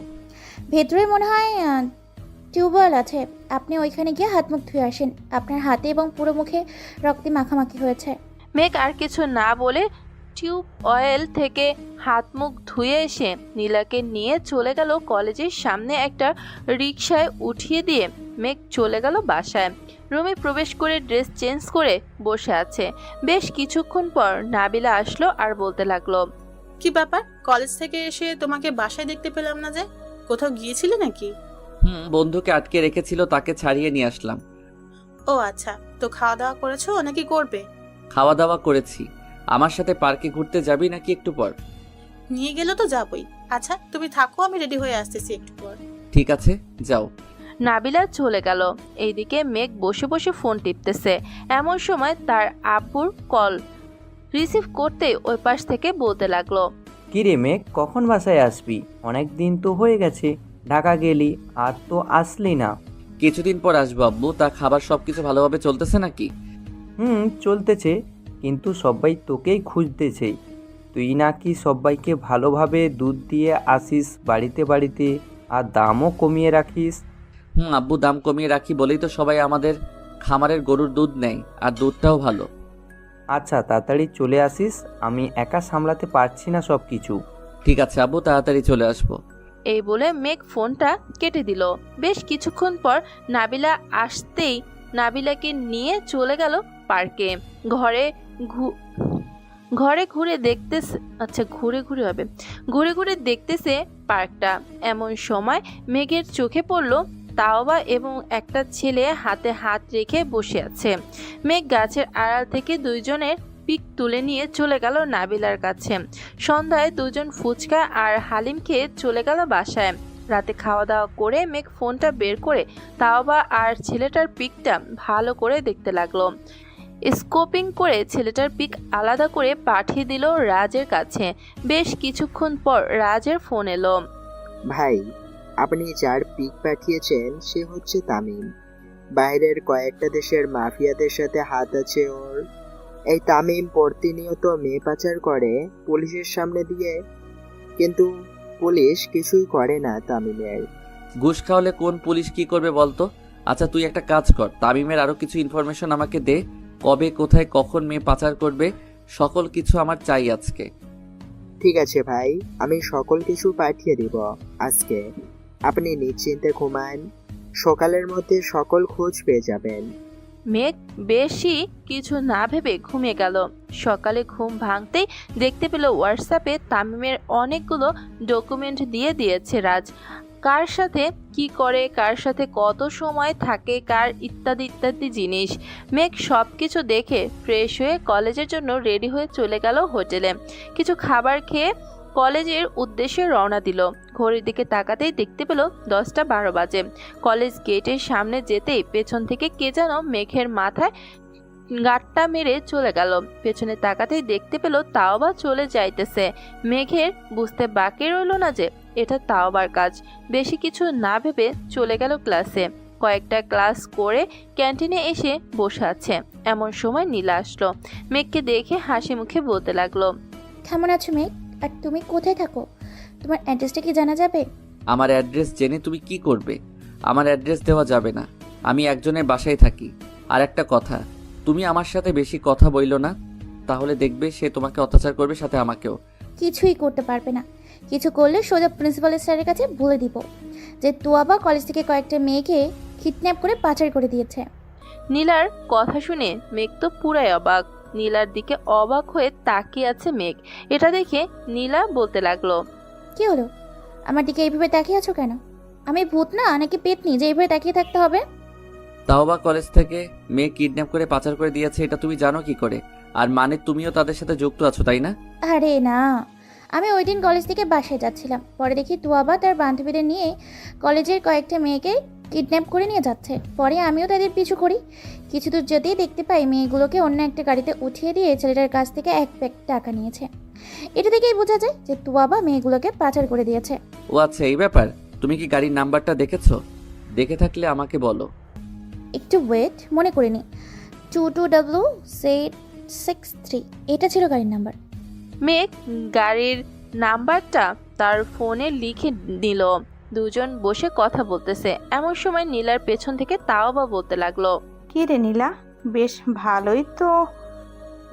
ভেতরে মনে হয় টিউবওয়েল আছে, আপনি ওইখানে গিয়ে হাত মুখ ধুয়ে আসেন। আপনার হাতে এবং পুরো মুখে রক্তে মাখামাখি হয়েছে। মেঘ আর কিছু না বলে টিউব অয়েল থেকে হাত মুখ ধুয়ে এসে নীলাকে নিয়ে চলে গেল কলেজের সামনে একটা রিকশায় উঠিয়ে দিয়ে মেঘ চলে গেল বাসায়। রুমে প্রবেশ করে ড্রেস চেঞ্জ করে বসে আছে। বেশ কিছুক্ষণ পর নাবিলা আসলো আর বলতে লাগলো, কি ব্যাপার, কলেজ থেকে এসে তোমাকে বাসায় দেখতে পেলাম না যে? কোথাও গিয়েছিলে নাকি? বন্ধুকে আটকে রেখেছিল, তাকে ছাড়িয়ে নিয়ে আসলাম। ও আচ্ছা, তো খাওয়া দাওয়া করেছো নাকি করবে? খাওয়া দাওয়া করেছি। আমার সাথে পার্কে ঘুরতে যাবি নাকি একটু পর? নিয়ে গেলে তো যাবই। আচ্ছা তুমি থাকো, আমি রেডি হয়ে আসতেছি একটু পর। ঠিক আছে, যাও। নাবিলা চলে গেল। এইদিকে মেঘ বসে বসে ফোন টিপতেছে। এমন সময় তার আব্বুর কল রিসিভ করতে ওই পাশ থেকে বলতে লাগলো, কি রে মেঘ, কখন বাসায় আসবি? অনেক দিন তো হয়ে গেছে, ঢাকা গেলি আর তো আসলি না। কিছুদিন পর আসবো আব্বু। তা খাবার সবকিছু ভালোভাবে চলতেছে নাকি? চলতেছে, কিন্তু সবাই তোকেই খুঁজতেছে। তুই নাকি সবাইকে ভালোভাবে দুধ দিয়ে আসিস বাড়িতে বাড়িতে, আর দামও কমিয়ে রাখিস। আব্বু, দাম কমিয়ে রাখি বলেই তো সবাই আমাদের খামারের গরুর দুধ নেয়, আর দুধটাও ভালো। আচ্ছা তাড়াতাড়ি চলে আসিস, আমি একা সামলাতে পারছি না সব কিছু। ঠিক আছে আব্বু, তাড়াতাড়ি চলে আসবো। এই বলে মেঘ ফোনটা কেটে দিল। বেশ কিছুক্ষণ পর নাবিলা আসতেই নাবিলাকে নিয়ে চলে গেল পার্কে। ঘরে ঘুরে দেখতেছে, আচ্ছা ঘুরে ঘুরে দেখতেছে পার্কটা। এমন সময় মেঘের চোখে পড়ল তাওবা এবং একটা ছেলে হাতে হাত রেখে বসে আছে। মেঘ গাছের আড়াল থেকে দুইজনের পিক তুলে নিয়ে চলে গেল নাবিলার কাছে। সন্ধ্যায় দুজন ফুচকা আর হালিম খেয়ে চলে গেল বাসায়। রাতে খাওয়া দাওয়া করে মেঘ ফোনটা বের করে তাওবা আর ছেলেটার পিকটা ভালো করে দেখতে লাগলো। স্কোপিং করে ছেলেটার পিক আলাদা করে পাঠিয়ে দিল রাজের কাছে। বেশ কিছুক্ষণ পর রাজের ফোন এলো। ভাই, আপনি যার পিক পাঠিয়েছেন সে হচ্ছে তামিম। বাইরের কয়েকটা দেশের মাফিয়াদের সাথে হাত আছে ওর। এই তামিম প্রতিনিয়ত মেয়ে পাচার করে পুলিশের সামনে দিয়ে, কিন্তু পুলিশ কিছুই করে না তামিমের। ঘুষ খাওয়ালে কোন পুলিশ কি করবে বলতো? আচ্ছা তুই একটা কাজ কর, তামিমের আরো কিছু ইনফরমেশন আমাকে দে। কবে, কোথায়, কখন মেয়ে পাচার করবে, সকল কিছু আমার চাই আজকে। ঠিক আছে ভাই, আমি সকল কিছু পাঠিয়ে দিব আজকে। আপনি নিশ্চিন্তে ঘুমান, সকালের মধ্যে সকল খোঁজ পেয়ে যাবেন। মেঘ বেশি কিছু না ভেবে ঘুমিয়ে গেল। সকালে ঘুম ভাঙতেই দেখতে পেল হোয়াটসঅ্যাপে তামিমের অনেকগুলো ডকুমেন্ট দিয়ে দিয়েছে রাজ। কার সাথে কি করে, কার সাথে কত সময় থাকে, কার ইত্যাদি ইত্যাদি জিনিস। মেঘ সব কিছু দেখে ফ্রেশ হয়ে কলেজের জন্য রেডি হয়ে চলে গেল হোটেলে। কিছু খাবার খেয়ে কলেজের উদ্দেশ্যে রওনা দিল। ঘড়ির দিকে তাকাতেই দেখতে পেল 10টা 12 বাজে। কলেজ গেটের সামনে যেতেই পেছন থেকে কে যেন মেঘের মাথায় গাঁটটা মেরে চলে গেল। পেছনে তাকাতেই দেখতে পেল তাওবা চলে যাইতেছে। মেঘের বুঝতে বাকি রইল না যে এটা তাওবার কাজ। বেশি কিছু না ভেবে চলে গেল ক্লাসে। কয়েকটা ক্লাস করে ক্যান্টিনে এসে বসে আছে। এমন সময় নীলা আসলো। মেঘকে দেখে হাসি মুখে বলতে লাগলো, কেমন আছো মেঘ, আর তুমি কোথায় থাকো? তোমার অ্যাড্রেসটা কি জানা যাবে? আমার অ্যাড্রেস জেনে তুমি কি করবে? আমার অ্যাড্রেস দেওয়া যাবে না। আমি একজনের বাসায় থাকি। আর একটা কথা, তুমি আমার সাথে বেশি কথা বইলো না, তাহলে দেখবে সে তোমাকে অত্যাচার করবে, সাথে আমাকেও। কিছুই করতে পারবে না। কিছু করলে সোজা প্রিন্সিপাল স্যারের কাছে বলে দিব যে তুয়াবা কলেজ থেকে কয়েকটা মেয়েকে কিডন্যাপ করে পাচার করে দিয়েছে। নীলার কথা শুনে মেঘ তো পুরাই অবাক। নীলার দিকে অবাক হয়ে তাকিয়ে আছে মেঘ। এটা দেখে নীলা বলতে লাগলো, কি হলো, আমার দিকে এইভাবে তাকিয়ে আছো কেন? আমি ভূত না নাকি পেতনি যে এইভাবে তাকিয়ে থাকতে হবে? তাওবা কলেজ থেকে মেয়ে কিডন্যাপ করে পাচার করে দিয়েছে, এটা তুমি জানো কি করে? আর মানে তুমিও তাদের সাথে যুক্ত আছো, তাই না? আরে না, আমি ওই দিন কলেজ থেকে বাসায় যাচ্ছিলাম। পরে দেখি তুয়াবা তার বান্ধবীদের নিয়ে কলেজের কয়েকটা মেয়েকে কিডন্যাপ করে নিয়ে যাচ্ছে। পরে আমিও তাদের পিছু করি। কিছু দূর যেতেই দেখতে পাই মেয়েগুলোকে অন্য একটা গাড়িতে উঠিয়ে দিয়ে ছেলেটার কাছ থেকে 1 ব্যাগ টাকা নিয়েছে। এটা থেকেই বোঝা যায় যে তুয়াবা মেয়েগুলোকে পাচার করে দিয়েছে। ও আচ্ছা, এই ব্যাপার। তুমি কি গাড়ির নাম্বারটা দেখেছো? দেখে থাকলে আমাকে বলো। একটু ওয়েট, মনে করিনি। 22W63 এটা ছিল গাড়ির নাম্বার। মেঘ গাড়ির নাম্বারটা তার ফোনে লিখে নিল। দুজন বসে কথা বলতেছে। এমন সময় নীলার পেছন থেকে তাওবা বলতে লাগলো, কি রে নীলা, বেশ ভালোই তো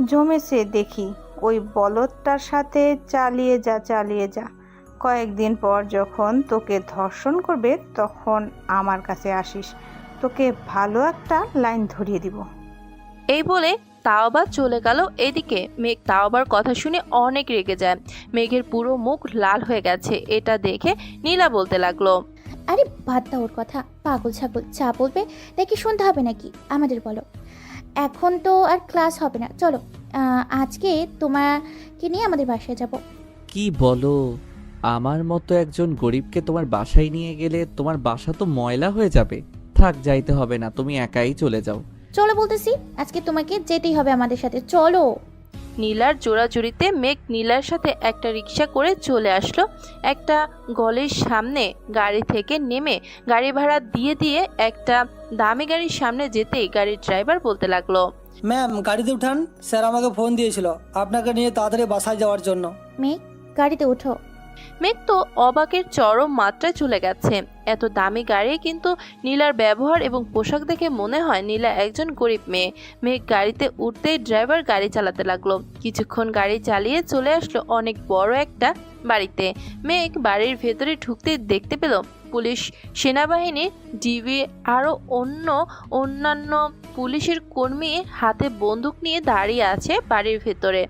জমেছে দেখি। ওই বলদটার সাথে চালিয়ে যা। কয়েকদিন পর যখন তোকে ধর্ষণ করবে তখন আমার কাছে আসিস, তোকে ভালো একটা লাইন ধরিয়ে দিব। এই বলে তাওবা চলে গেল। এদিকে মেঘ তাওবার কথা শুনে অনেক রেগে যায়। মেঘের পুরো মুখ লাল হয়ে গেছে। এটা দেখে নীলা বলতে লাগলো, আরে বাদ দাও ওর কথা, পাগল ছাগল যা বলবে তাই কি শুনতে হবে নাকি? আমাদের বলো। এখন তো আর ক্লাস হবে না, চলো আজকে তোমাকে নিয়ে আমাদের বাসায় যাব। কি বলো? আমার মতো একজন গরিবকে তোমার বাসায় নিয়ে গেলে তোমার বাসা তো ময়লা হয়ে যাবে। থাক, যাইতে হবে না, তুমি একাই চলে যাও। চলো বলতেছি, আজকে তোমাকে যেতেই হবে আমাদের সাথে, চলো। নীলার জোড়াজুড়িতে মেঘ নীলার সাথে একটা রিক্সা করে চলে আসলো। একটা গলির সামনে গাড়ি থেকে নেমে গাড়ি ভাড়া দিয়ে একটা দামি গাড়ির সামনে যেতেই গাড়ির ড্রাইভার বলতে লাগলো, ম্যাম গাড়িতে উঠান, স্যার আমাকে ফোন দিয়েছিল আপনাকে নিয়ে তাড়াতাড়ি বাসায় যাওয়ার জন্য। মেঘ গাড়িতে ওঠো। মেঘ তো অবাকের চরম মাত্রায় চলে গেছে। এত দামি গাড়ি, কিন্তু নীলার ব্যবহার এবং পোশাক দেখে মনে হয় নীলা একজন গরিব মেয়ে। মেঘ গাড়িতে উঠতেই ড্রাইভার গাড়ি চালাতে লাগলো। কিছুক্ষণ গাড়ি চালিয়ে চলে আসলো অনেক বড় একটা বাড়িতে। মেঘ বাড়ির ভেতরে ঢুকতেই দেখতে পেল পুলিশ, সেনাবাহিনী, ডিবি আরও অন্যান্য পুলিশের কর্মী হাতে বন্দুক নিয়ে দাঁড়িয়ে আছে বাড়ির ভেতরে।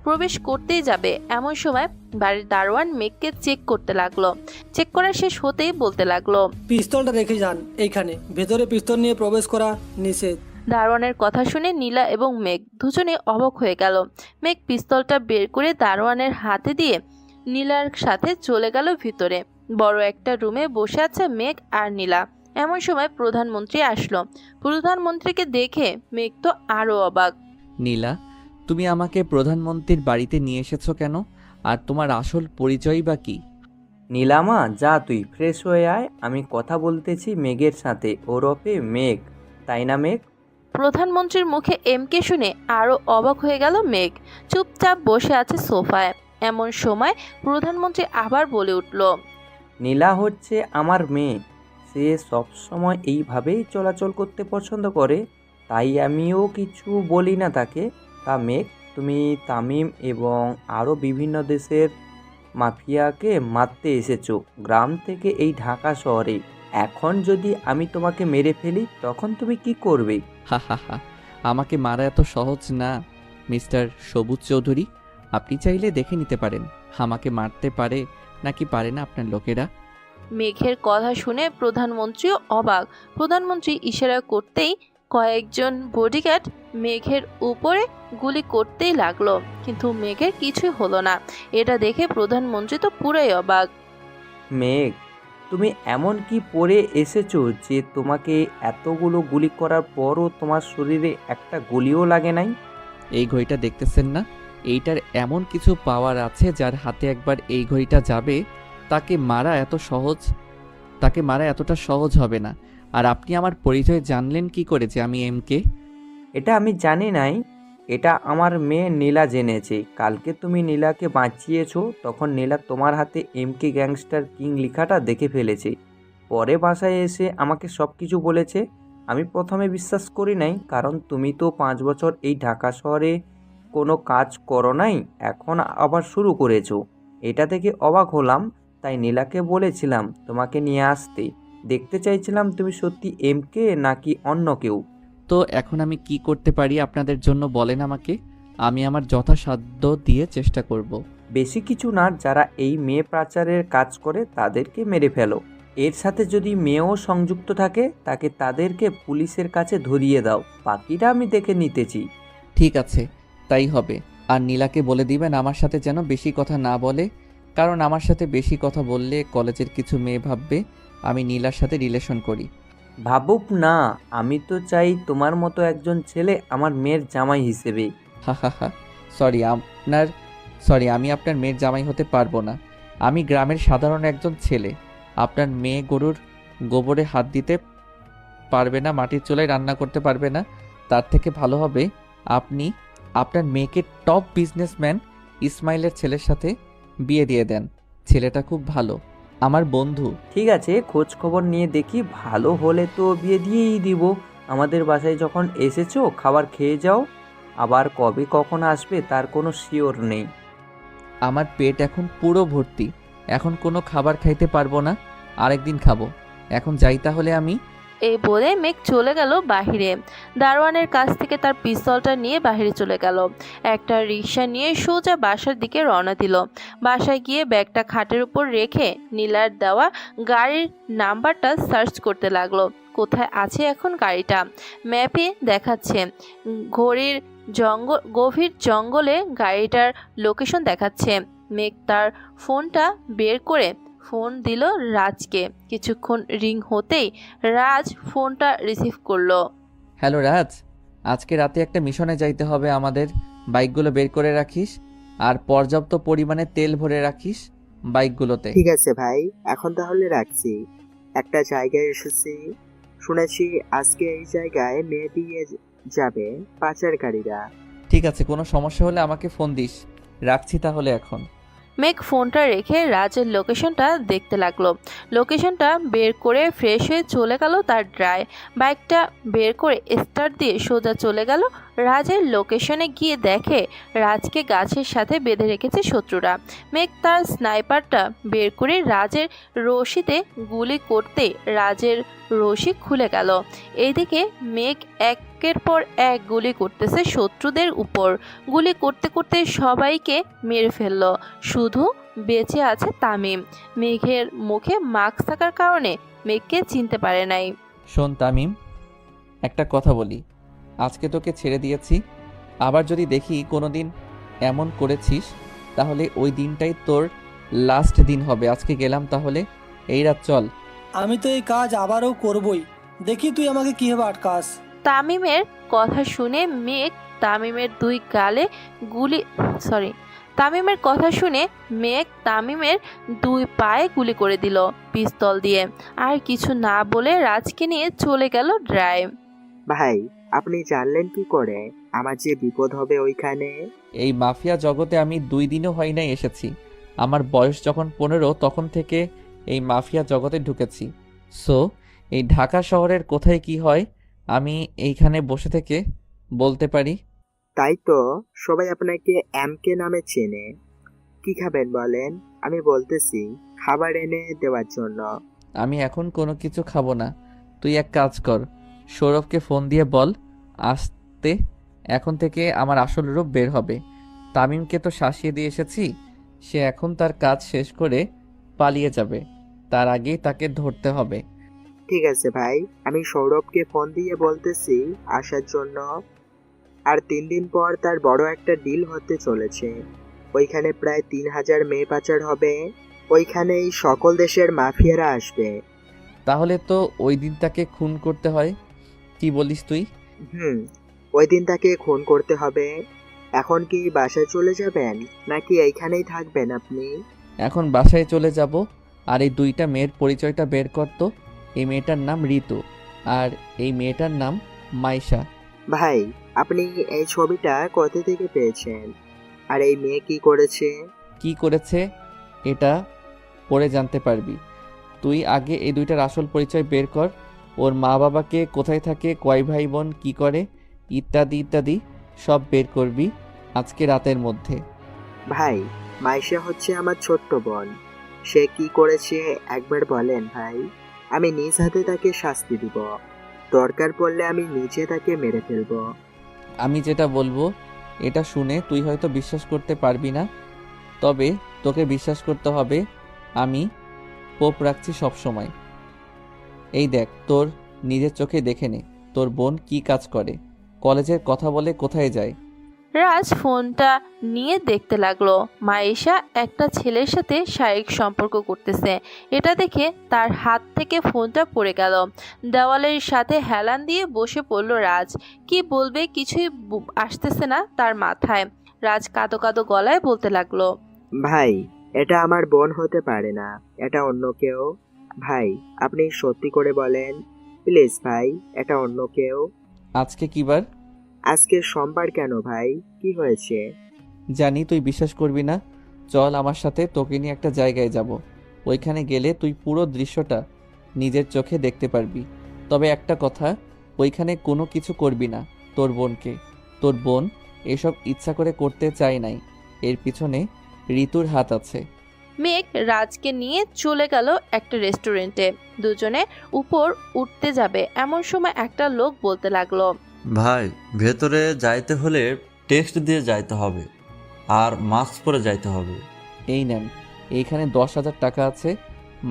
প্রবেশ করতেই যাবে এমন সময় বাড়ির দারোয়ান মেঘকে চেক করতে লাগলো। চেক করা শেষ হতেই বলতে লাগলো, পিস্তলটা রেখে যান এইখানে, ভেতরে পিস্তল নিয়ে প্রবেশ করা নিষেধ। দারোয়ানের কথা শুনে নীলা এবং মেঘ দুজনে অবাক হয়ে গেল। মেঘ পিস্তলটা বের করে দারোয়ানের হাতে দিয়ে নীলার সাথে চলে গেল ভিতরে। বড় একটা রুমে বসে আছে মেঘ আর নীলা। এমন সময় প্রধানমন্ত্রী আসলো। প্রধানমন্ত্রীকে দেখে মেঘ তো আরো অবাক। নীলা, তুমি আমাকে প্রধানমন্ত্রীর বাড়িতে নিয়ে এসেছো কেন? আর তোমার আসল পরিচয় বা কি? নীলামা, যা তুই ফ্রেশ হয়ে আয়, আমি কথা বলতেছি মেঘের সাথে, ওরফে মেঘ, তাই না মেঘ? প্রধানমন্ত্রীর মুখে এমকে শুনে আরো অবাক হয়ে গেল মেঘ। চুপচাপ বসে আছে সোফায়। এমন সময় প্রধানমন্ত্রী আবার বলে উঠল, নীলা হচ্ছে আমার মেয়ে, সে সবসময় এইভাবেই চলাচল করতে পছন্দ করে, তাই আমিও কিছু বলি না তাকে। তা মেঘ, তুমি তামিম এবং আরও বিভিন্ন দেশের মাফিয়াকে মারতে এসেছো গ্রাম থেকে এই ঢাকা শহরে। এখন যদি আমি তোমাকে মেরে ফেলি তখন তুমি কি করবে? হা হা হা, আমাকে মারা এত সহজ না মিস্টার সবুজ চৌধুরী। আপনি চাইলে দেখে নিতে পারেন আমাকে মারতে পারে নাকি পারে না আপনার লোকেরা। মেঘের কথা শুনে প্রধানমন্ত্রীও অবাক। প্রধানমন্ত্রী ইশারা করতেই কয়েকজন বডিগার্ড মেঘের উপরে গুলি করতেই লাগলো, কিন্তু মেঘের কিছুই হলো না। এটা দেখে প্রধানমন্ত্রী তো পুরাই অবাক। মেঘ, তুমি এমন কি পরে এসেছো যে তোমাকে এতগুলো গুলি করার পরও তোমার শরীরে একটা গুলিও লাগে নাই? এই ঘড়িটা দেখতেছেন না? এইটার এমন কিছু পাওয়ার আছে যার হাতে একবার এই ঘড়িটা যাবে তাকে মারা এতটা সহজ হবে না। আর আপনি আমার পরিচয় জানলেন কি করে যে আমি এমকে? এটা আমি জানি নাই, এটা আমার মেয়ে নীলা জেনেছে। কালকে তুমি নীলাকে বাঁচিয়েছো, তখন নীলা তোমার হাতে এমকে গ্যাংস্টার কিং লেখাটা দেখে ফেলেছে। পরে বাসায় এসে আমাকে সব কিছু বলেছে। আমি প্রথমে বিশ্বাস করি নাই, কারণ তুমি তো 5 বছর এই ঢাকা শহরে কোনো কাজ করো নাই, এখন আবার শুরু করেছো। এটা থেকে অবাক হলাম, তাই নীলাকে বলেছিলাম তোমাকে নিয়ে আসতে। দেখতে চাইছিলাম তুমি সত্যি এমকে নাকি অন্য কেউ। তো এখন আমি কি করতে পারি আপনাদের জন্য বলেন আমাকে, আমি আমার যথাসাধ্য দিয়ে চেষ্টা করব। বেশি কিছু না, যারা এই মেয়ে পাচারের কাজ করে তাদেরকে মেরে ফেলো। এর সাথে যদি মেয়েও সংযুক্ত থাকে তাকে তাদেরকে পুলিশের কাছে ধরিয়ে দাও, বাকিটা আমি দেখে নিতেছি। ঠিক আছে, তাই হবে। আর নীলাকে বলে দিবেন আমার সাথে যেন বেশি কথা না বলে, কারণ আমার সাথে বেশি কথা বললে কলেজের কিছু মেয়ে ভাববে আমি নীলার সাথে রিলেশন করি। ভাবুক না, আমি তো চাই তোমার মতো একজন ছেলে আমার মেয়ের জামাই হিসেবে। হা হা হা। আমি আপনার মেয়ের জামাই হতে পারবো না। আমি গ্রামের সাধারণ একজন ছেলে। আপনার মেয়ে গরুর গোবরে হাত দিতে পারবে না, মাটির চুলায় রান্না করতে পারবে না। তার থেকে ভালো হবে আপনি আপনার মেয়েকে টপ বিজনেসম্যান ইসমাইলের ছেলের সাথে বিয়ে দিয়ে দেন। ছেলেটা খুব ভালো, আমার বন্ধু। ঠিক আছে, খোঁজ খবর নিয়ে দেখি, ভালো হলে তো বিয়ে দিয়েই দিব। আমাদের বাসায় যখন এসেছো খাবার খেয়ে যাও, আবার কবে কখন আসবে তার কোনো শিওর নেই। আমার পেট এখন পুরো ভর্তি, এখন কোনো খাবার খাইতে পারবো না, আরেকদিন খাবো। এখন যাই তাহলে আমি। এই বলে মেঘ চলে গেল বাহিরে। দারোয়ানের কাছ থেকে তার পিস্তলটা নিয়ে বাহিরে চলে গেল। একটা রিক্সা নিয়ে সোজা বাসার দিকে রওনা দিল। বাসায় গিয়ে ব্যাগটা খাটের উপর রেখে নীলার দেওয়া গাড়ির নাম্বারটা সার্চ করতে লাগলো। কোথায় আছে এখন গাড়িটা? ম্যাপে দেখাচ্ছে গভীর জঙ্গলে গাড়িটার লোকেশন দেখাচ্ছে। মেঘ তার ফোনটা বের করে ফোন দিল রাজকে। কিছুক্ষণ রিং হতেই রাজ ফোনটা রিসিভ করলো। হ্যালো রাজ, আজকে রাতে একটা মিশনে যাইতে হবে আমাদের। বাইকগুলো বের করে রাখিস আর পর্যাপ্ত পরিমাণে তেল ভরে রাখিস বাইকগুলোতে। ঠিক আছে ভাই, এখন তাহলে রাখছি। একটা জায়গায় এসেছি, শুনেছি আজকে এই জায়গায় মেয়ে দিয়ে যাবে পাচারকারীরা। ঠিক আছে, কোনো সমস্যা হলে আমাকে ফোন দিস। রাখছি তাহলে এখন। মেঘ ফোনটা রেখে রাজের লোকেশনটা দেখতে লাগলো। লোকেশনটা বের করে ফ্রেশ হয়ে চলে গেল তার ড্রায়। বাইকটা বের করে স্টার্ট দিয়ে সোজা চলে গেল রাজের লোকেশনে। গিয়ে দেখে রাজকে গাছের সাথে বেঁধে রেখেছে শত্রুরা। মেঘ তার স্নাইপারটা বের করে রাজের রশিতে গুলি করতে রাজের রশি খুলে গেল। এইদিকে মেঘ একের পর এক গুলি করতেছে শত্রুদের উপর। গুলি করতে করতে সবাইকে মেরে ফেললো। শুধু বেঁচে আছে তামিম। মেঘের মুখে মাস্ক থাকার কারণে মেঘকে চিনতে পারে নাই। শোন তামিম, একটা কথা বলি। আজকে তোকে ছেড়ে দিয়েছি, আবার যদি দেখি কোনোদিন এমন করেছিস তাহলে ওই দিনটাই তোর লাস্ট দিন হবে। আজকে গেলাম তাহলে, এই রাত চল। আমি তো এই কাজ আবারও করবই, দেখি তুই আমাকে কিভাবে আটকাস। তামিমের কথা শুনে মেঘ তামিমের দুই গালে গুলি তামিমের কথা শুনে মেঘ তামিমের দুই পায়ে গুলি করে দিল পিস্তল দিয়ে। আর কিছু না বলে রাজকে নিয়ে চলে গেল ড্রাইভ। ভাই, আপনি জানলেন কি করে আমার যে বিপদ হবে ওইখানে? এই মাফিয়া জগতে আমি 2 দিনও হয় নাই এসেছি। আমার বয়স যখন 15 তখন থেকে এই মাফিয়া জগতে ঢুকেছি। সো এই ঢাকা শহরের কোথায় কি হয় আমি এইখানে বসে থেকে বলতে পারি। তাই তো সবাই আপনাকে এমকে নামে চেনে। কি খাবেন বলেন, আমি বলতেছি খাবার এনে দেওয়ার জন্য। আমি এখন কোনো কিছু খাবো না। তুই এক কাজ কর, সৌরভকে ফোন দিয়ে বল আসতে। এখন থেকে আমার আসল রূপ বের হবে। তামিমকে তো শাসিয়ে দিয়ে এসেছি, সে এখন তার কাজ শেষ করে পালিয়ে যাবে। তার আগেই তাকে ধরতে হবে। ঠিক আছে ভাই, আমি সৌরভকে ফোন দিয়ে বলতেছি আসার জন্য। আর 3 দিন পর তার বড় একটা ডিল হতে চলেছে। ওইখানে প্রায় 3000 মেয়ে পাচার হবে। ওইখানেই সকল দেশের মাফিয়ারা আসবে। তাহলে তো ওই দিন তাকে খুন করতে হয়, কি বলিস তুই? ওই দিন তাকে খুন করতে হবে। এখন কি বাসায় চলে যাবেন নাকি এইখানেই থাকবেন আপনি? এখন বাসায় চলে যাব। আর এই 2টা মেয়ের পরিচয়টা বের করতো। এই মেয়েটার নাম ঋতু আর এই মেয়েটার নাম মাইশা। ভাই, আপনি এই ছবিটা কোথা থেকে পেয়েছেন? আর এই মেয়ে কি করেছে এটা পরে জানতে পারবি। তুই আগে এই 2টার আসল পরিচয় বের কর। ওর মা বাবাকে, কোথায় থাকে, কয় ভাই বোন, কি করে, ইত্যাদি ইত্যাদি সব বের করবি আজকে রাতের মধ্যে। ভাই, মাইশা হচ্ছে আমার ছোট্ট বোন। সে কি করেছে একবার বলেন ভাই, আমি নিজ হাতে তাকে শাস্তি দিব। দরকার পড়লে আমি নিজে তাকে মেরে ফেলবো। আমি যেটা বলবো এটা শুনে তুই হয়তো বিশ্বাস করতে পারবি না, তবে তোকে বিশ্বাস করতে হবে। আমি পোপ রাখছি সব সময়। এই দেখ, তোর নিজের চোখে দেখে নে তোর বোন কি কাজ করে, কলেজের কথা বলে কোথায় যায়। রাজ ফোনটা নিয়ে দেখতে লাগলো মাইশা একটা ছেলের সাথে শারীরিক সম্পর্ক করতেছে। এটা দেখে তার হাত থেকে ফোনটা পড়ে গেল। দেওয়ালের সাথে হেলান দিয়ে বসে পড়ল রাজ। কি বলবে কিছুই আসতেছে না তার মাথায়। রাজ কাঁদো কাঁদো গলায় বলতে লাগলো, ভাই, এটা আমার বোন হতে পারে না, এটা অন্য কেউ। ভাই, আপনি সত্যি করে বলেন প্লিজ ভাই, এটা অন্য কেউ। আজকে কি বার? আজকে সোমবার। কেন ভাই, কি হয়েছে? জানি তুই বিশ্বাস করবি না। চল আমার সাথে, তোকে নিয়ে একটা জায়গায় যাব। ওইখানে গেলে তুই পুরো দৃশ্যটা নিজের চোখে দেখতে পারবি। তবে একটা কথা, ওইখানে কোনো কিছু করবি না তোর বোনকে। তোর বোন এসব ইচ্ছা করে করতে চায় নাই, এর পিছনে ঋতুর হাত আছে। মেঘ রাজকে নিয়ে চলে গেল একটা রেস্টুরেন্টে। দুজনে উপর উঠতে যাবে এমন সময় একটা লোক বলতে লাগলো, ভাই, ভেতরে যাইতে হলে টেক্সট দিয়ে যাইতে হবে আর মাস্ক পরে যাইতে হবে। এই নেন, এইখানে 10,000 টাকা আছে।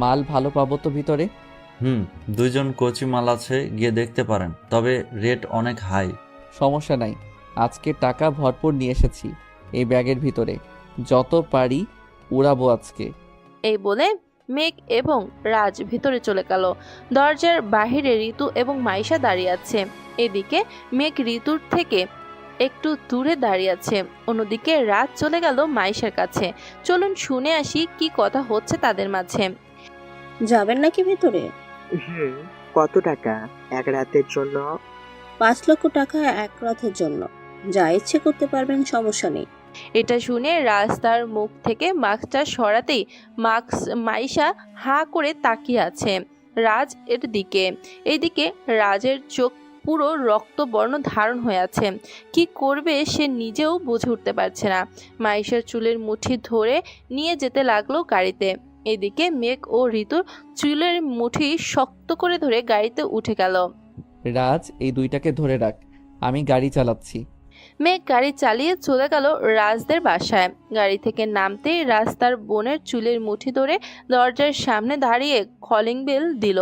মাল ভালো পাবো তো ভিতরে? দুইজন কোচি মাল আছে, গিয়ে দেখতে পারেন, তবে রেট অনেক হাই। সমস্যা নাই, আজকে টাকা ভরপুর নিয়ে এসেছি এই ব্যাগের ভিতরে। যত পারি উড়াবো আজকে। এই বলে মেঘ এবং রাজ ভিতরে চলে গেল। দরজার বাহিরে ঋতু এবং মাইশা দাঁড়িয়ে আছে। এদিকে মেঘ ঋতুর থেকে একটু দূরে দাঁড়িয়ে আছে। অন্যদিকে রাজ চলে গেল মাইশার কাছে। চলুন শুনে আসি কি কথা হচ্ছে তাদের মাঝে। যাবেন নাকি ভেতরে? কত টাকা এক রাতের জন্য? 5 লক্ষ টাকা এক রাতের জন্য। যা ইচ্ছে করতে পারবেন, সমস্যা নেই। এটা শুনে রাজ তার মুখ থেকে মাস্কটা সরাতেই মাইশা হাঁ করে তাকিয়ে আছে রাজ এর দিকে। এইদিকে রাজের চোখ পুরো রক্তবর্ণ ধারণ হয়ে আছে। কি করবে সে নিজেও বুঝে উঠতে পারছে না। মাইশার চুলের মুঠি ধরে নিয়ে যেতে লাগলো গাড়িতে। এদিকে মেঘ ও ঋতুর চুলের মুঠি শক্ত করে ধরে গাড়িতে উঠে গেল। রাজ, এই দুইটাকে ধরে রাখ, আমি গাড়ি চালাচ্ছি। মেঘ গাড়ি চালিয়ে চলে গেল রাজদের বাসায়। গাড়ি থেকে নামতেই রাজ তার বোনের চুলের মুঠি ধরে দরজার সামনে দাঁড়িয়ে কলিং বেল দিল।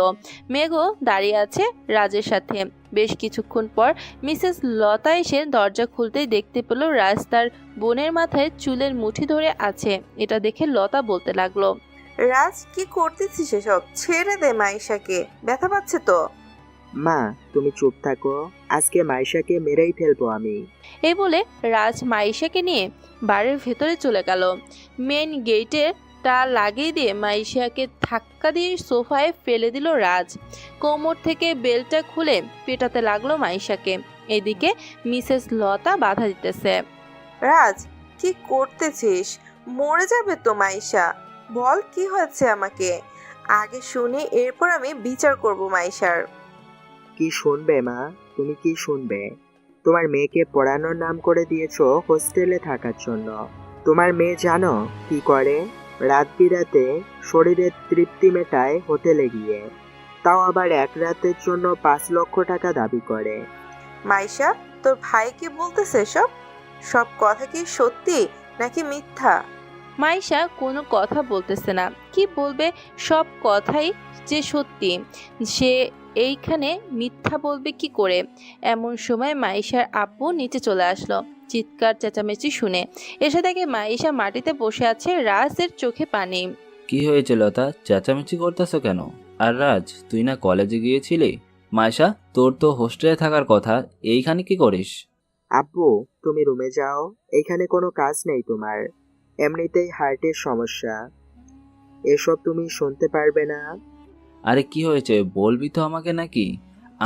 মেঘও দাঁড়িয়ে আছে রাজের সাথে। বেশ কিছুক্ষণ পর মিসেস লতা এসে দরজা খুলতেই দেখতে পেল রাজ তার বোনের মাথায় চুলের মুঠি ধরে আছে। এটা দেখে লতা বলতে লাগলো, রাজ, কি করতেছিস এসব? ছেড়ে দে মাইশাকে, ব্যথা পাচ্ছে তো। মা, তুমি চুপ থাকো, আজকে মাইশাকে মেরেই ফেলবো আমি। এই বলে রাজ মাইশাকে নিয়ে বাড়ির ভেতরে চলে গেল। মেন গেটে টা লাগিয়ে দিয়ে মাইশাকে ধাক্কা দিয়ে সোফায় ফেলে দিল রাজ। কোমর থেকে বেলটা খুলে পেটাতে লাগলো মাইশাকে। এদিকে মিসেস লতা বাধা দিতেছে। রাজ, কি করতেছিস? মরে যাবে তো মাইশা। বল কি হয়েছে আমাকে আগে শুনি, এরপর আমি বিচার করব মাইশার। কি শুনবে মা, তুমি কি শুনবে? তোমার মেয়েকে পড়ানোর নাম করে দিয়েছো হোস্টেলে থাকার জন্য। তোমার মেয়ে জানো কি করে? রাত বিরাতে শরীরের তৃপ্তি মেটায় হোটেলে গিয়ে, তাও আবার এক রাতের জন্য 5 লক্ষ টাকা দাবি করে। মাইশা, তোর ভাই কি বলতেছে সব? সব কথা কি সত্যি নাকি মিথ্যা? মাইশা কোনো কথা বলতেছে না। কি বলবে? সব কথাই যে সত্যি, সে এইখানে মিথ্যা বলবে কি করে? এমন সময় মাইশার আব্বু নিচে চলে আসলো চিৎকার চেঁচামেচি শুনে। এসে দেখে মাইশা মাটিতে বসে আছে, রাজের চোখে পানি। কি হয়েছে লতা, চেঁচামেচি করতেছো কেন? আর রাজ, তুই না কলেজে গিয়েছিলি? মাইশা, তোর তো হোস্টেলে থাকার কথা, এইখানে কি করিস? আব্বু, তুমি রুমে যাও, এখানে কোনো কাজ নেই তোমার। এমনিতেই হার্টের সমস্যা, এসব তুমি শুনতে পারবে না। আরে কি হয়েছে বলবি তো আমাকে নাকি?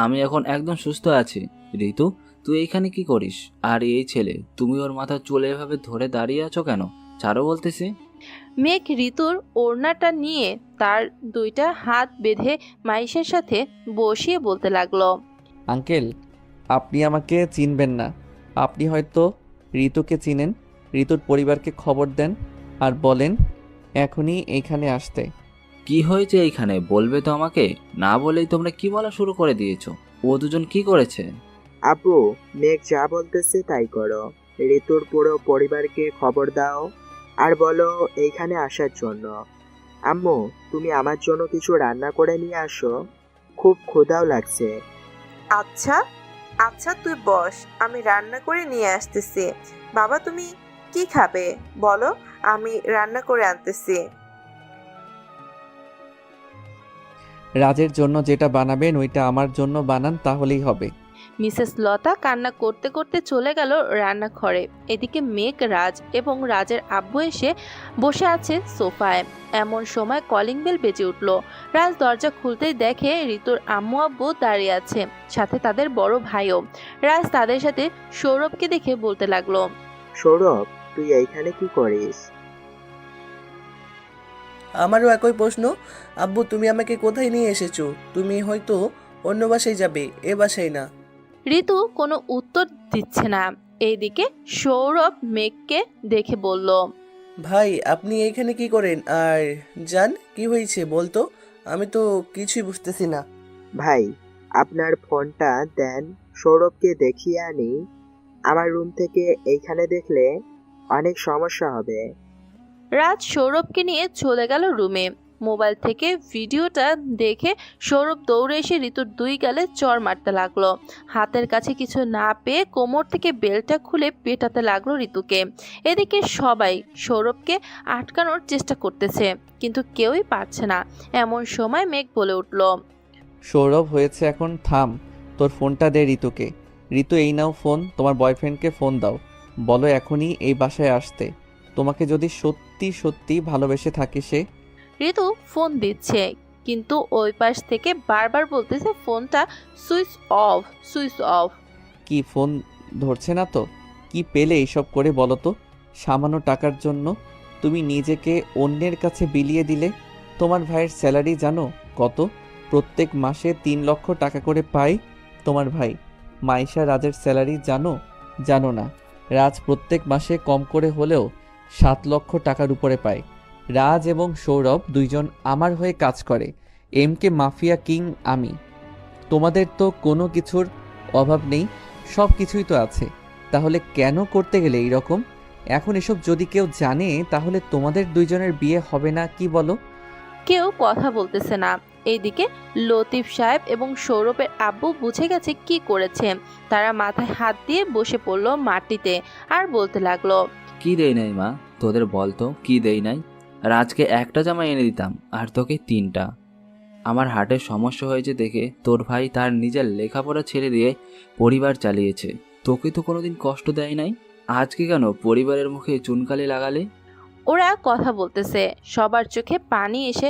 আমি এখন একদম সুস্থ আছি। ঋতু, তুই এইখানে কি করিস? আর এই ছেলে, তুমি ওর মাথা চুলে এভাবে ধরে দাঁড়িয়ে আছো কেন? ছাড়ো বলতেছি। মেঘ ঋতুর ওড়নাটা নিয়ে তার দুইটা হাত বেঁধে মাইশার সাথে বসিয়ে বলতে লাগলো, আঙ্কেল, আপনি আমাকে চিনবেন না। আপনি হয়তো ঋতুকে চিনেন। ঋতুর পরিবারকে খবর দেন আর বলেন এখনই এইখানে আসতে। কি হয়েছে এইখানে বলবে তো আমাকে? না বলেই তোমরা কি বলা শুরু করে দিয়েছো। ও দুজন কি করেছে? আব্বু, মেঘ যা বলতেছে তাই করো। ঋতুর পুরো পরিবারকে খবর দাও আর বলো এইখানে আসার জন্য। আম্মু, তুমি আমার জন্য কিছু রান্না করে নিয়ে আসো, খুব ক্ষুধাও লাগছে। আচ্ছা, আচ্ছা তুই বস, আমি রান্না করে নিয়ে আসতেছি। বাবা তুমি কি খাবে বলো, আমি রান্না করে আনতেছি। রাজের জন্য যেটা বানাবেন ওইটা আমার জন্য বানান, তাহলেই হবে। মিসেস লতা কান্না করতে করতে চলে গেল রান্নাঘরে। এদিকে মেঘ, রাজ এবং রাজের আব্বু এসে বসে আছে সোফায়। এমন সময় কলিং বেল বেজে উঠল। রাজ দরজা খুলতেই দেখে ঋতুর আম্মু আব্বু দাঁড়িয়ে আছে, সাথে তাদের বড় ভাইও। রাজ তাদের সাথে সৌরভকে দেখে বলতে লাগলো, সৌরভ তুই এইখানে কি করিস? আমারও একই প্রশ্ন। আব্বু তুমি আমাকে কোথায় নিয়ে এসেছো? তুমি হয়তো অন্য বাসায় যাবে, এ বাসায় না। ঋতু কোনো উত্তর দিচ্ছে না। এইদিকে সৌরভ মেঘকে দেখে বলল, ভাই আপনি এইখানে কি করেন? আর জান কি হয়েছে বলতো, আমি তো কিছুই বুঝতেছি না। ভাই আপনার ফোনটা দেন, সৌরভকে দেখিয়ে আনি। আমার রুম থেকে এইখানে দেখলে অনেক সমস্যা হবে। রাজ সৌরভকে নিয়ে চলে গেল রুমে। মোবাইল থেকে ভিডিওটা দেখে সৌরভ দৌড়ে এসে ঋতুর দুই গালে চড় মারতে লাগলো। হাতের কাছে কিছু না পেয়ে কোমর থেকে বেল্টটা খুলে পেটাতে লাগলো ঋতুকে। এদিকে সবাই সৌরভকে আটকানোর চেষ্টা করতেছে, কিন্তু কেউই পারছে না। এমন সময় মেঘ বলে উঠল, সৌরভ হয়েছে, এখন থাম, তোর ফোনটা দে ঋতুকে। ঋতু এই নাও ফোন, তোমার বয়ফ্রেন্ডকে ফোন দাও, বলো এখনই এই বাসায় আসতে। তোমাকে যদি সত্যি সত্যি ভালোবেসে থাকে সে। ঋতু ফোন দিচ্ছে, কিন্তু ওই পাশ থেকে বারবার বলতেছে ফোনটা সুইচ অফ, সুইচ অফ। কি ফোন ধরছে না তো? কি পেলে এইসব করে বলো তো? সামান্য টাকার জন্য তুমি নিজেকে অন্যের কাছে বিলিয়ে দিলে। তোমার ভাইয়ের স্যালারি জানো কত? প্রত্যেক মাসে 3 লক্ষ টাকা করে পায় তোমার ভাই। মাইশা রাজের স্যালারি জানো? জানো না। রাজ প্রত্যেক মাসে কম করে হলেও 7 লক্ষ টাকার উপরে পায়। রাজ এবং সৌরভ দুইজন আমার হয়ে কাজ করে। এমকে মাফিয়া কিং আমি। তোমাদের তো কোনো কিছুর অভাব নেই, সব কিছুই তো আছে। তাহলে কেন করতে গেলে এইরকম? এখন এসব যদি কেউ জানে তাহলে তোমাদের দুইজনের বিয়ে হবে না, কি বলো? কেউ কথা বলতেছে না। এইদিকে লতিফ সাহেব এবং সৌরভের আব্বু বুঝে গেছে কি করেছে। তারা মাথায় হাত দিয়ে বসে পড়লো মাটিতে আর বলতে লাগলো, কি দেই নাই মা, তোদের বলতো কি দেই নাই? রাজকে একটা জামা এনে দিতাম আর তোকে 3টা। আমার হার্টের সমস্যা হয়েছে দেখে তোর ভাই তার নিজের লেখাপড়া ছেড়ে দিয়ে পরিবার চালিয়েছে। তোকে তো কোনোদিন কষ্ট দেয় নাই, আজকে কেন পরিবারের মুখে চুনকালি লাগালে? ওরা কথা বলতেছে, সবার চোখে পানি এসে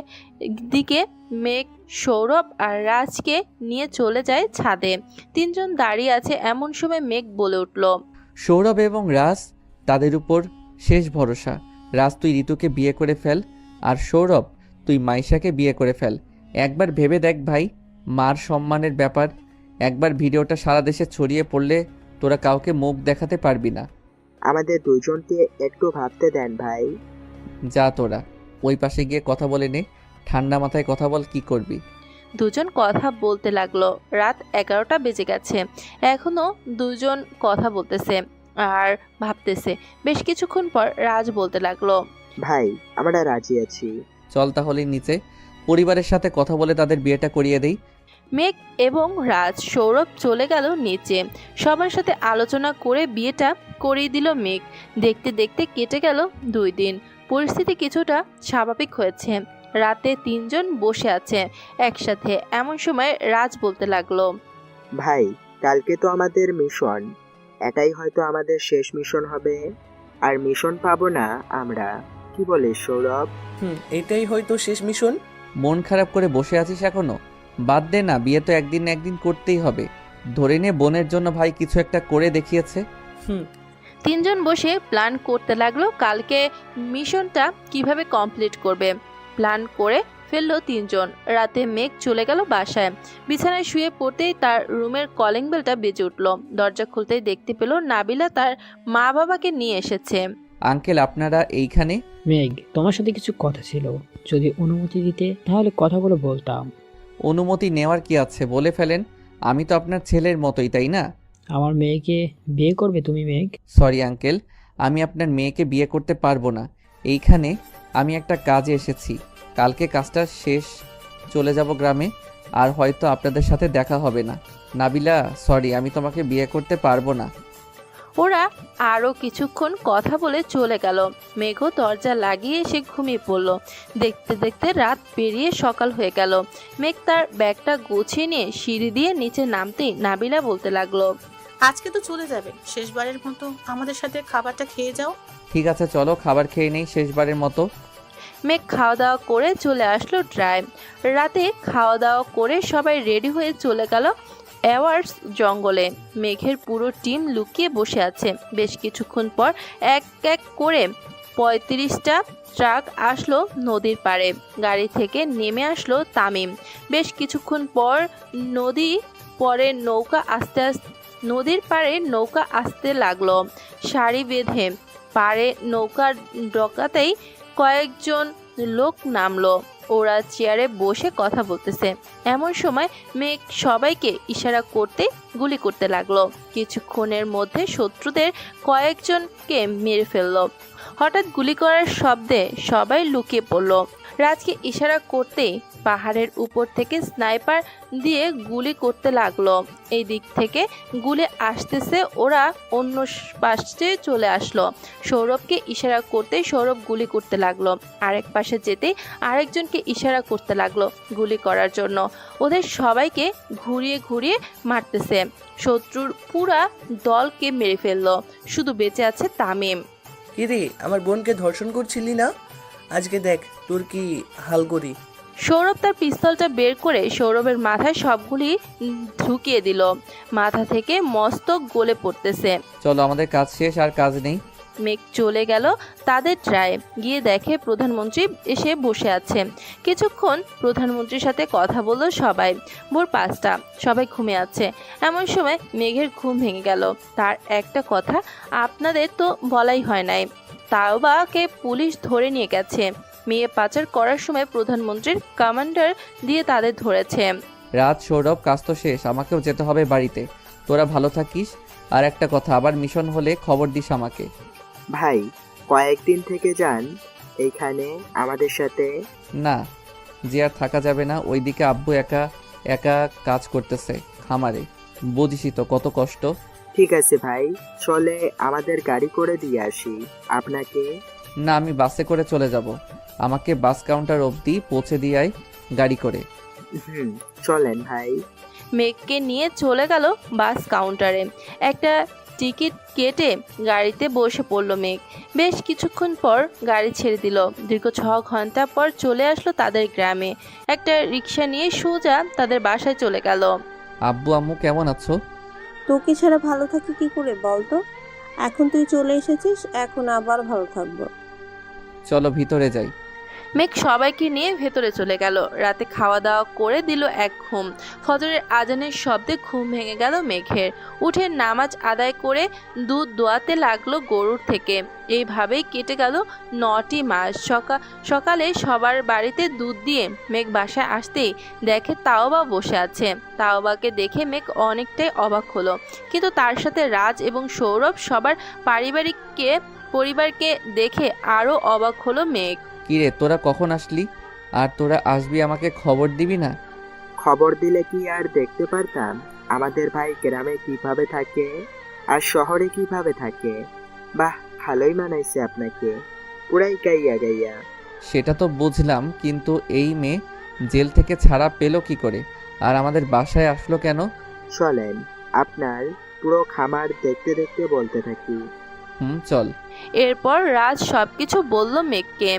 দিকে মেঘ, সৌরভ আর রাজকে নিয়ে চলে যায় ছাদে। 3 জন দাঁড়িয়ে আছে। এমন সময় মেঘ বলে উঠল, সৌরভ এবং রাজ তাদের উপর শেষ ভরসা। রাজ তুই ঋতুকে বিয়ে করে ফেল, আর সৌরভ তুই মাইশাকে বিয়ে করে ফেল। একবার ভেবে দেখ ভাই, মার সম্মানের ব্যাপার। একবার ভিডিওটা সারা দেশে ছড়িয়ে পড়লে তোরা কাউকে মুখ দেখাতে পারবি না। আমাদের দুজনকে একটু ভাবতে দেন ভাই। যা তোরা ওই পাশে গিয়ে কথা বলে নে, ঠান্ডা মাথায় কথা বল, কি করবি। দুজন কথা বলতে লাগলো। রাত 11টা বেজে গেছে, এখনো দুজন কথা বলতেছে আর ভাবতেছে। বেশ কিছুক্ষণ পর রাজ বলতে লাগলো, ভাই আমরা রাজি আছি। চল তাহলে নিচে, পরিবারের সাথে কথা বলে তাদের বিয়েটা করিয়ে দেই। মেঘ এবং রাজ, সৌরভ চলে গেল নিচে। সবার সাথে আলোচনা করে বিয়েটা করিয়ে দিল মেঘ। দেখতে দেখতে কেটে গেল 2 দিন। পরিস্থিতি কিছুটা স্বাভাবিক হয়েছে। রাতে 3 জন বসে আছে একসাথে। এমন সময় রাজ বলতে লাগলো, ভাই কালকে তো আমাদের মিশন, এটাই হয়তো আমাদের শেষ মিশন হবে। আর মিশন পাবো না আমরা, কি বলিস সৌরভ? এটাই হয়তো শেষ মিশন। মন খারাপ করে বসে আছিস এখনো? বাদ দে না, বিয়ে তো একদিন না একদিন করতেই হবে। ধরে নে বোনের জন্য ভাই কিছু একটা করে দেখিয়েছে। 3 জন বসে প্ল্যান করতে লাগলো কালকে মিশনটা কিভাবে কমপ্লিট করবে। প্ল্যান করে ফেললো 3 জন। রাতে মেঘ চলে গেল বাসায়। বিছানায় শুয়ে পড়তেই তার রুমের কলিং বেলটা বেজে উঠল। দরজা খুলতেই দেখতে পেল নাবিলা তার মা বাবাকে নিয়ে এসেছে। আঙ্কেল আপনারা এইখানে? মেঘ, তোমার সাথে কিছু কথা ছিল, যদি অনুমতি দিতে তাহলে কথাগুলো বলতাম। অনুমতি নেওয়ার কি আছে, বলে ফেলেন। আমি তো আপনার ছেলের মতোই, তাই না? আমার মেয়েকে বিয়ে করবে তুমি মেঘ? সরি আঙ্কেল, আমি আপনার মেয়েকে বিয়ে করতে পারবো না। এইখানে আমি একটা কাজে এসেছি, কালকে কাজটা শেষ চলে যাব গ্রামে, আর হয়তো আপনাদের সাথে দেখা হবে না। নাবিলা সরি, আমি তোমাকে বিয়ে করতে পারবো না। ওরা আরও কিছুক্ষণ কথা বলে চলে গেল। মেঘও দরজা লাগিয়ে এসে ঘুমিয়ে পড়ল। দেখতে দেখতে রাত পেরিয়ে সকাল হয়ে গেল। মেঘ তার ব্যাগটা গুছিয়ে নিয়ে সিঁড়ি দিয়ে নিচে নামতেই নাবিলা বলতে লাগলো, আজকে তো চলে যাবে, শেষবারের মতো আমাদের সাথে খাবারটা খেয়ে যাও। ঠিক আছে চলো খাবার খেয়ে নেই শেষবারের মতো। মেঘ খাওয়া দাওয়া করে চলে আসলো ড্রাইভ। রাতে খাওয়া দাওয়া করে সবাই রেডি হয়ে চলে গেল অ্যাওয়ার্ডস জঙ্গলে। মেঘের পুরো টিম লুকিয়ে বসে আছে। বেশ কিছুক্ষণ পর এক এক করে 35টা ট্রাক আসলো নদীর পাড়ে। গাড়ি থেকে নেমে আসলো তামিম। বেশ কিছুক্ষণ পর নদীর পাড়ে নৌকা আসতে লাগলো। সারি বেঁধে পাড়ে নৌকা ডকাতেই কয়েকজন লোক নামলো। ওরা চেয়ারে বসে কথা বলতেছে। এমন সময় মেঘ সবাইকে ইশারা করতে গুলি করতে লাগলো। কিছুক্ষণের মধ্যে শত্রুদের কয়েকজনকে মেরে ফেললো। হঠাৎ গুলি করার শব্দে সবাই লুকিয়ে পড়লো। রাজকে ইশারা করতেই পাহাড়ের উপর থেকে স্নাইপার দিয়ে গুলি করতে লাগলো। এই দিক থেকে গুলি আসতেছে, ওরা অন্য পাশে চলে আসলো। সৌরভকে ইশারা করতেই সৌরভ গুলি করতে লাগলো। আরেক পাশে যেতেই আরেকজনকে ইশারা করতে লাগলো গুলি করার জন্য। ওদের সবাইকে ঘুরিয়ে ঘুরিয়ে মারতেছে। শত্রুর পুরা দলকে মেরে ফেললো। শুধু বেঁচে আছে তামিম। কিরে, আমার বোনকে ধর্ষণ করছিলি না? আজকে দেখ তোর কি হাল করি। সৌরভ তার পিস্তলটা বের করে সৌরভের মাথায় সবগুলি ঢুকিয়ে দিল। মাথা থেকে মস্তক গলে পড়তেছে। চলো আমাদের কাজ শেষ, আর কাজ নেই। মেঘ চলে গেল তাদের ড্রাইভ। গিয়ে দেখে প্রধানমন্ত্রী এসে বসে আছে। কিছুক্ষণ প্রধানমন্ত্রীর সাথে কথা বলল সবাই। ভোর 5টা, সবাই ঘুমিয়ে আছে। এমন সময় মেঘের ঘুম ভেঙে গেল। তার একটা কথা আপনাদের তো বলাই হয় নাই, তাওবাকে পুলিশ ধরে নিয়ে গেছে। মেয়ে পাচার করার সময় প্রধানমন্ত্রীর কমান্ডার দিয়ে তাদের ধরেছে। রাত সৌরভ কাজ তো শেষ, আমাকেও যেতে হবে বাড়িতে। তোরা ভালো থাকিস। আর একটা কথা, আবার মিশন হলে খবর দিস আমাকে। ভাই কয়েকদিন থেকে যান এইখানে আমাদের সাথে। না, যে আর থাকা যাবে না। ওইদিকে আব্বু একা একা কাজ করতেছে খামারে, বুঝিসই তো কত কষ্ট। ঠিক আছে ভাই, চলে আমাদের গাড়ি করে দিয়ে আসি আপনাকে। না, আমি বাসে করে চলে যাব। আমাকে বাস কাউন্টার অবধি পৌঁছে দিয়াই গাড়ি করে। চলেন ভাই। মেঘকে নিয়ে চলে গেল বাস কাউন্টারে। একটা টিকিট কেটে গাড়িতে বসে পড়ল মেঘ। বেশ কিছুক্ষণ পর গাড়ি ছেড়ে দিল। দীর্ঘ 6 ঘন্টা পর চলে আসলো তাদের গ্রামে। একটা রিক্সা নিয়ে সোজা তাদের বাসায় চলে গেল। আব্বু আম্মু কেমন আছো? তোকে ছাড়া ভালো থাকি কি করে বলতো? এখন তুই চলে এসেছিস, এখন আবার ভালো থাকবো। চলো ভিতরে যাই। মেঘ সবাইকে নিয়ে ভেতরে চলে গেল। রাতে খাওয়া দাওয়া করে দিল এক ঘুম। ফজরের আজানের শব্দে ঘুম ভেঙে গেল মেঘের। উঠে নামাজ আদায় করে দুধ দোয়াতে লাগলো গরুর থেকে। এইভাবেই কেটে গেল 9টি মাস। সকালে সবার বাড়িতে দুধ দিয়ে মেঘ বাসায় আসতেই দেখে তাওবা বসে আছে। তাওবাকে দেখে মেঘ অনেকটাই অবাক হলো, কিন্তু তার সাথে রাজ এবং সৌরভ সবার পরিবারকে দেখে আরও অবাক হলো মেঘ। কিরে তোরা কখন আসলি? আর তোরা আসবি আমাকে খবর দিবি না? খবর দিলে কি আর দেখতে পারতাম আমাদের ভাই গ্রামে কিভাবে থাকে আর শহরে কিভাবে থাকে? বাহ, ভালোই মানাইছে আপনাকে, পুরাই গাইয়া গাইয়া। সেটা তো বুঝলাম, কিন্তু এই মেয়ে জেল থেকে ছাড়া পেলো কি করে, আর আমাদের বাসায় আসলো কেন? চলেন আপনার পুরো খামার দেখতে দেখতে বলতে থাকি। চল। এরপর রাজ সবকিছু বলল মেঘকে।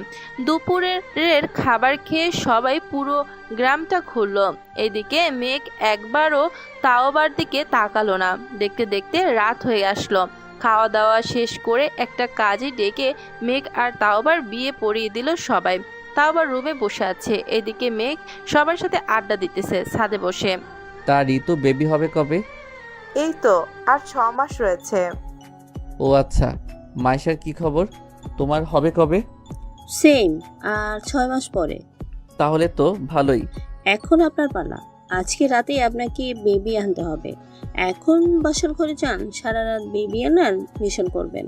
দুপুরের খাবার খেয়ে সবাই পুরো গ্রামটা ঘুরল। এদিকে মেঘ একবারও তাওবার দিকে তাকালো না। দেখতে দেখতে রাত হয়ে আসলো। খাওয়া দাওয়া শেষ করে একটা কাজে ডেকে মেঘ আর তাওবার বিয়ে পড়িয়ে দিল সবাই। তাওবার রুমে বসে আছে। এদিকে মেঘ সবার সাথে আড্ডা দিতেছে ছাদে বসে। তা ঋতু বেবি হবে কবে? এই তো আর 6 মাস রয়েছে। ও আচ্ছা। মাইশার কি খবর? তোমার হবে কবে? সেম, আর 6 মাস পরে। তাহলে তো ভালোই। এখন আপনার পালা। আজকে রাতেই আপনাকে বেবি আনতে হবে। এখন বাসর ঘরে যান, সারা রাত বেবি আনার মিশন করবেন।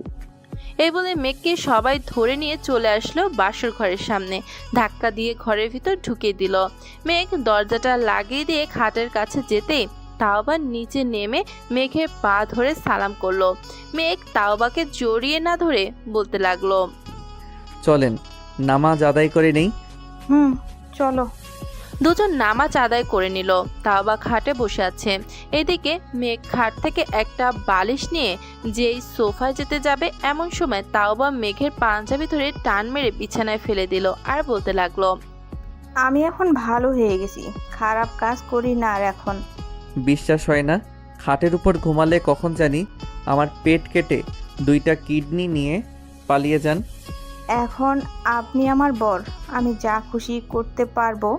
এই বলে মেঘকে সবাই ধরে নিয়ে চলে আসলো বাসর ঘরের সামনে। ধাক্কা দিয়ে ঘরের ভিতর ঢুকিয়ে দিল। মেঘ দরজাটা লাগিয়ে দিয়ে খাটের কাছে যেতেই তাওবা নিচে নেমে মেঘের পা ধরে সালাম করলো। মেঘ তাওবাকে জড়িয়ে না ধরে বলতে লাগলো, চলেন নামাজ আদায় করে নেই। চলো। দুজন নামাজ আদায় করে নিল। তাওবা খাটে বসে আছে। এদিকে মেঘ খাট থেকে একটা বালিশ নিয়ে যেই সোফায় যেতে যাবে এমন সময় তাওবা মেঘের পাঞ্জাবি ধরে টান মেরে বিছানায় ফেলে দিল আর বলতে লাগলো, আমি এখন ভালো হয়ে গেছি, খারাপ কাজ করি না আর এখন। বিশ্বাস হয় না, খাটের উপর ঘুমালে কখন জানি আমার পেট কেটে 2টা কিডনি নিয়ে পালিয়ে যান। এখন আপনি আমার বর, আমি যা খুশি করতে পারবো।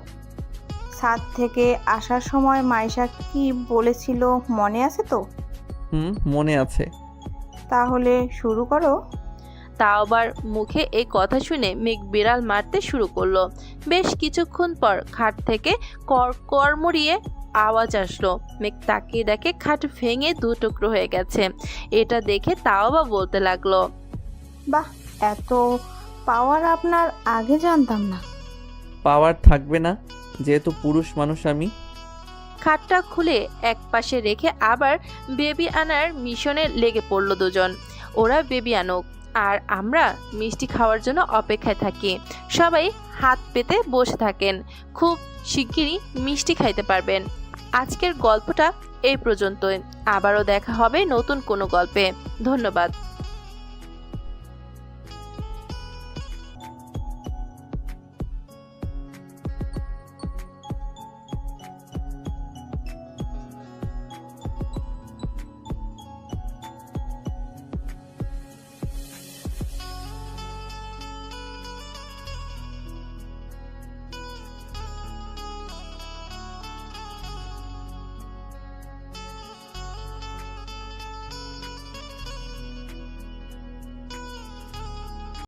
ছাদ থেকে আসার সময় মাইশা কি বলেছিল মনে আছে তো? মনে আছে। তাহলে শুরু করো। তাওবার মুখে এই কথা শুনে মেঘ বিড়াল মারতে শুরু করলো। বেশ কিছুক্ষণ পর খাট থেকে কড়মড়িয়ে আওয়াজ আসলো। মেঘ তাকিয়ে দেখে খাট ভেঙে 2 টুকরো হয়ে গেছে। এটা দেখে তাওবা বলতে লাগলো, বাহ, এত পাওয়ার আপনার আগে জানতাম না। পাওয়ার থাকবে না যেহেতু পুরুষ মানুষ আমি। খাটটা খুলে এক পাশে রেখে আবার বেবি আনার মিশনে লেগে পড়লো দুজন। ওরা বেবি আনুক আর আমরা মিষ্টি খাওয়ার জন্য অপেক্ষায় থাকি। সবাই হাত পেতে বসে থাকেন। খুব শিগগিরই মিষ্টি খাইতে পারবেন। আজকের গল্পটা এই পর্যন্তই। আবারও দেখা হবে নতুন কোনো গল্পে। ধন্যবাদ।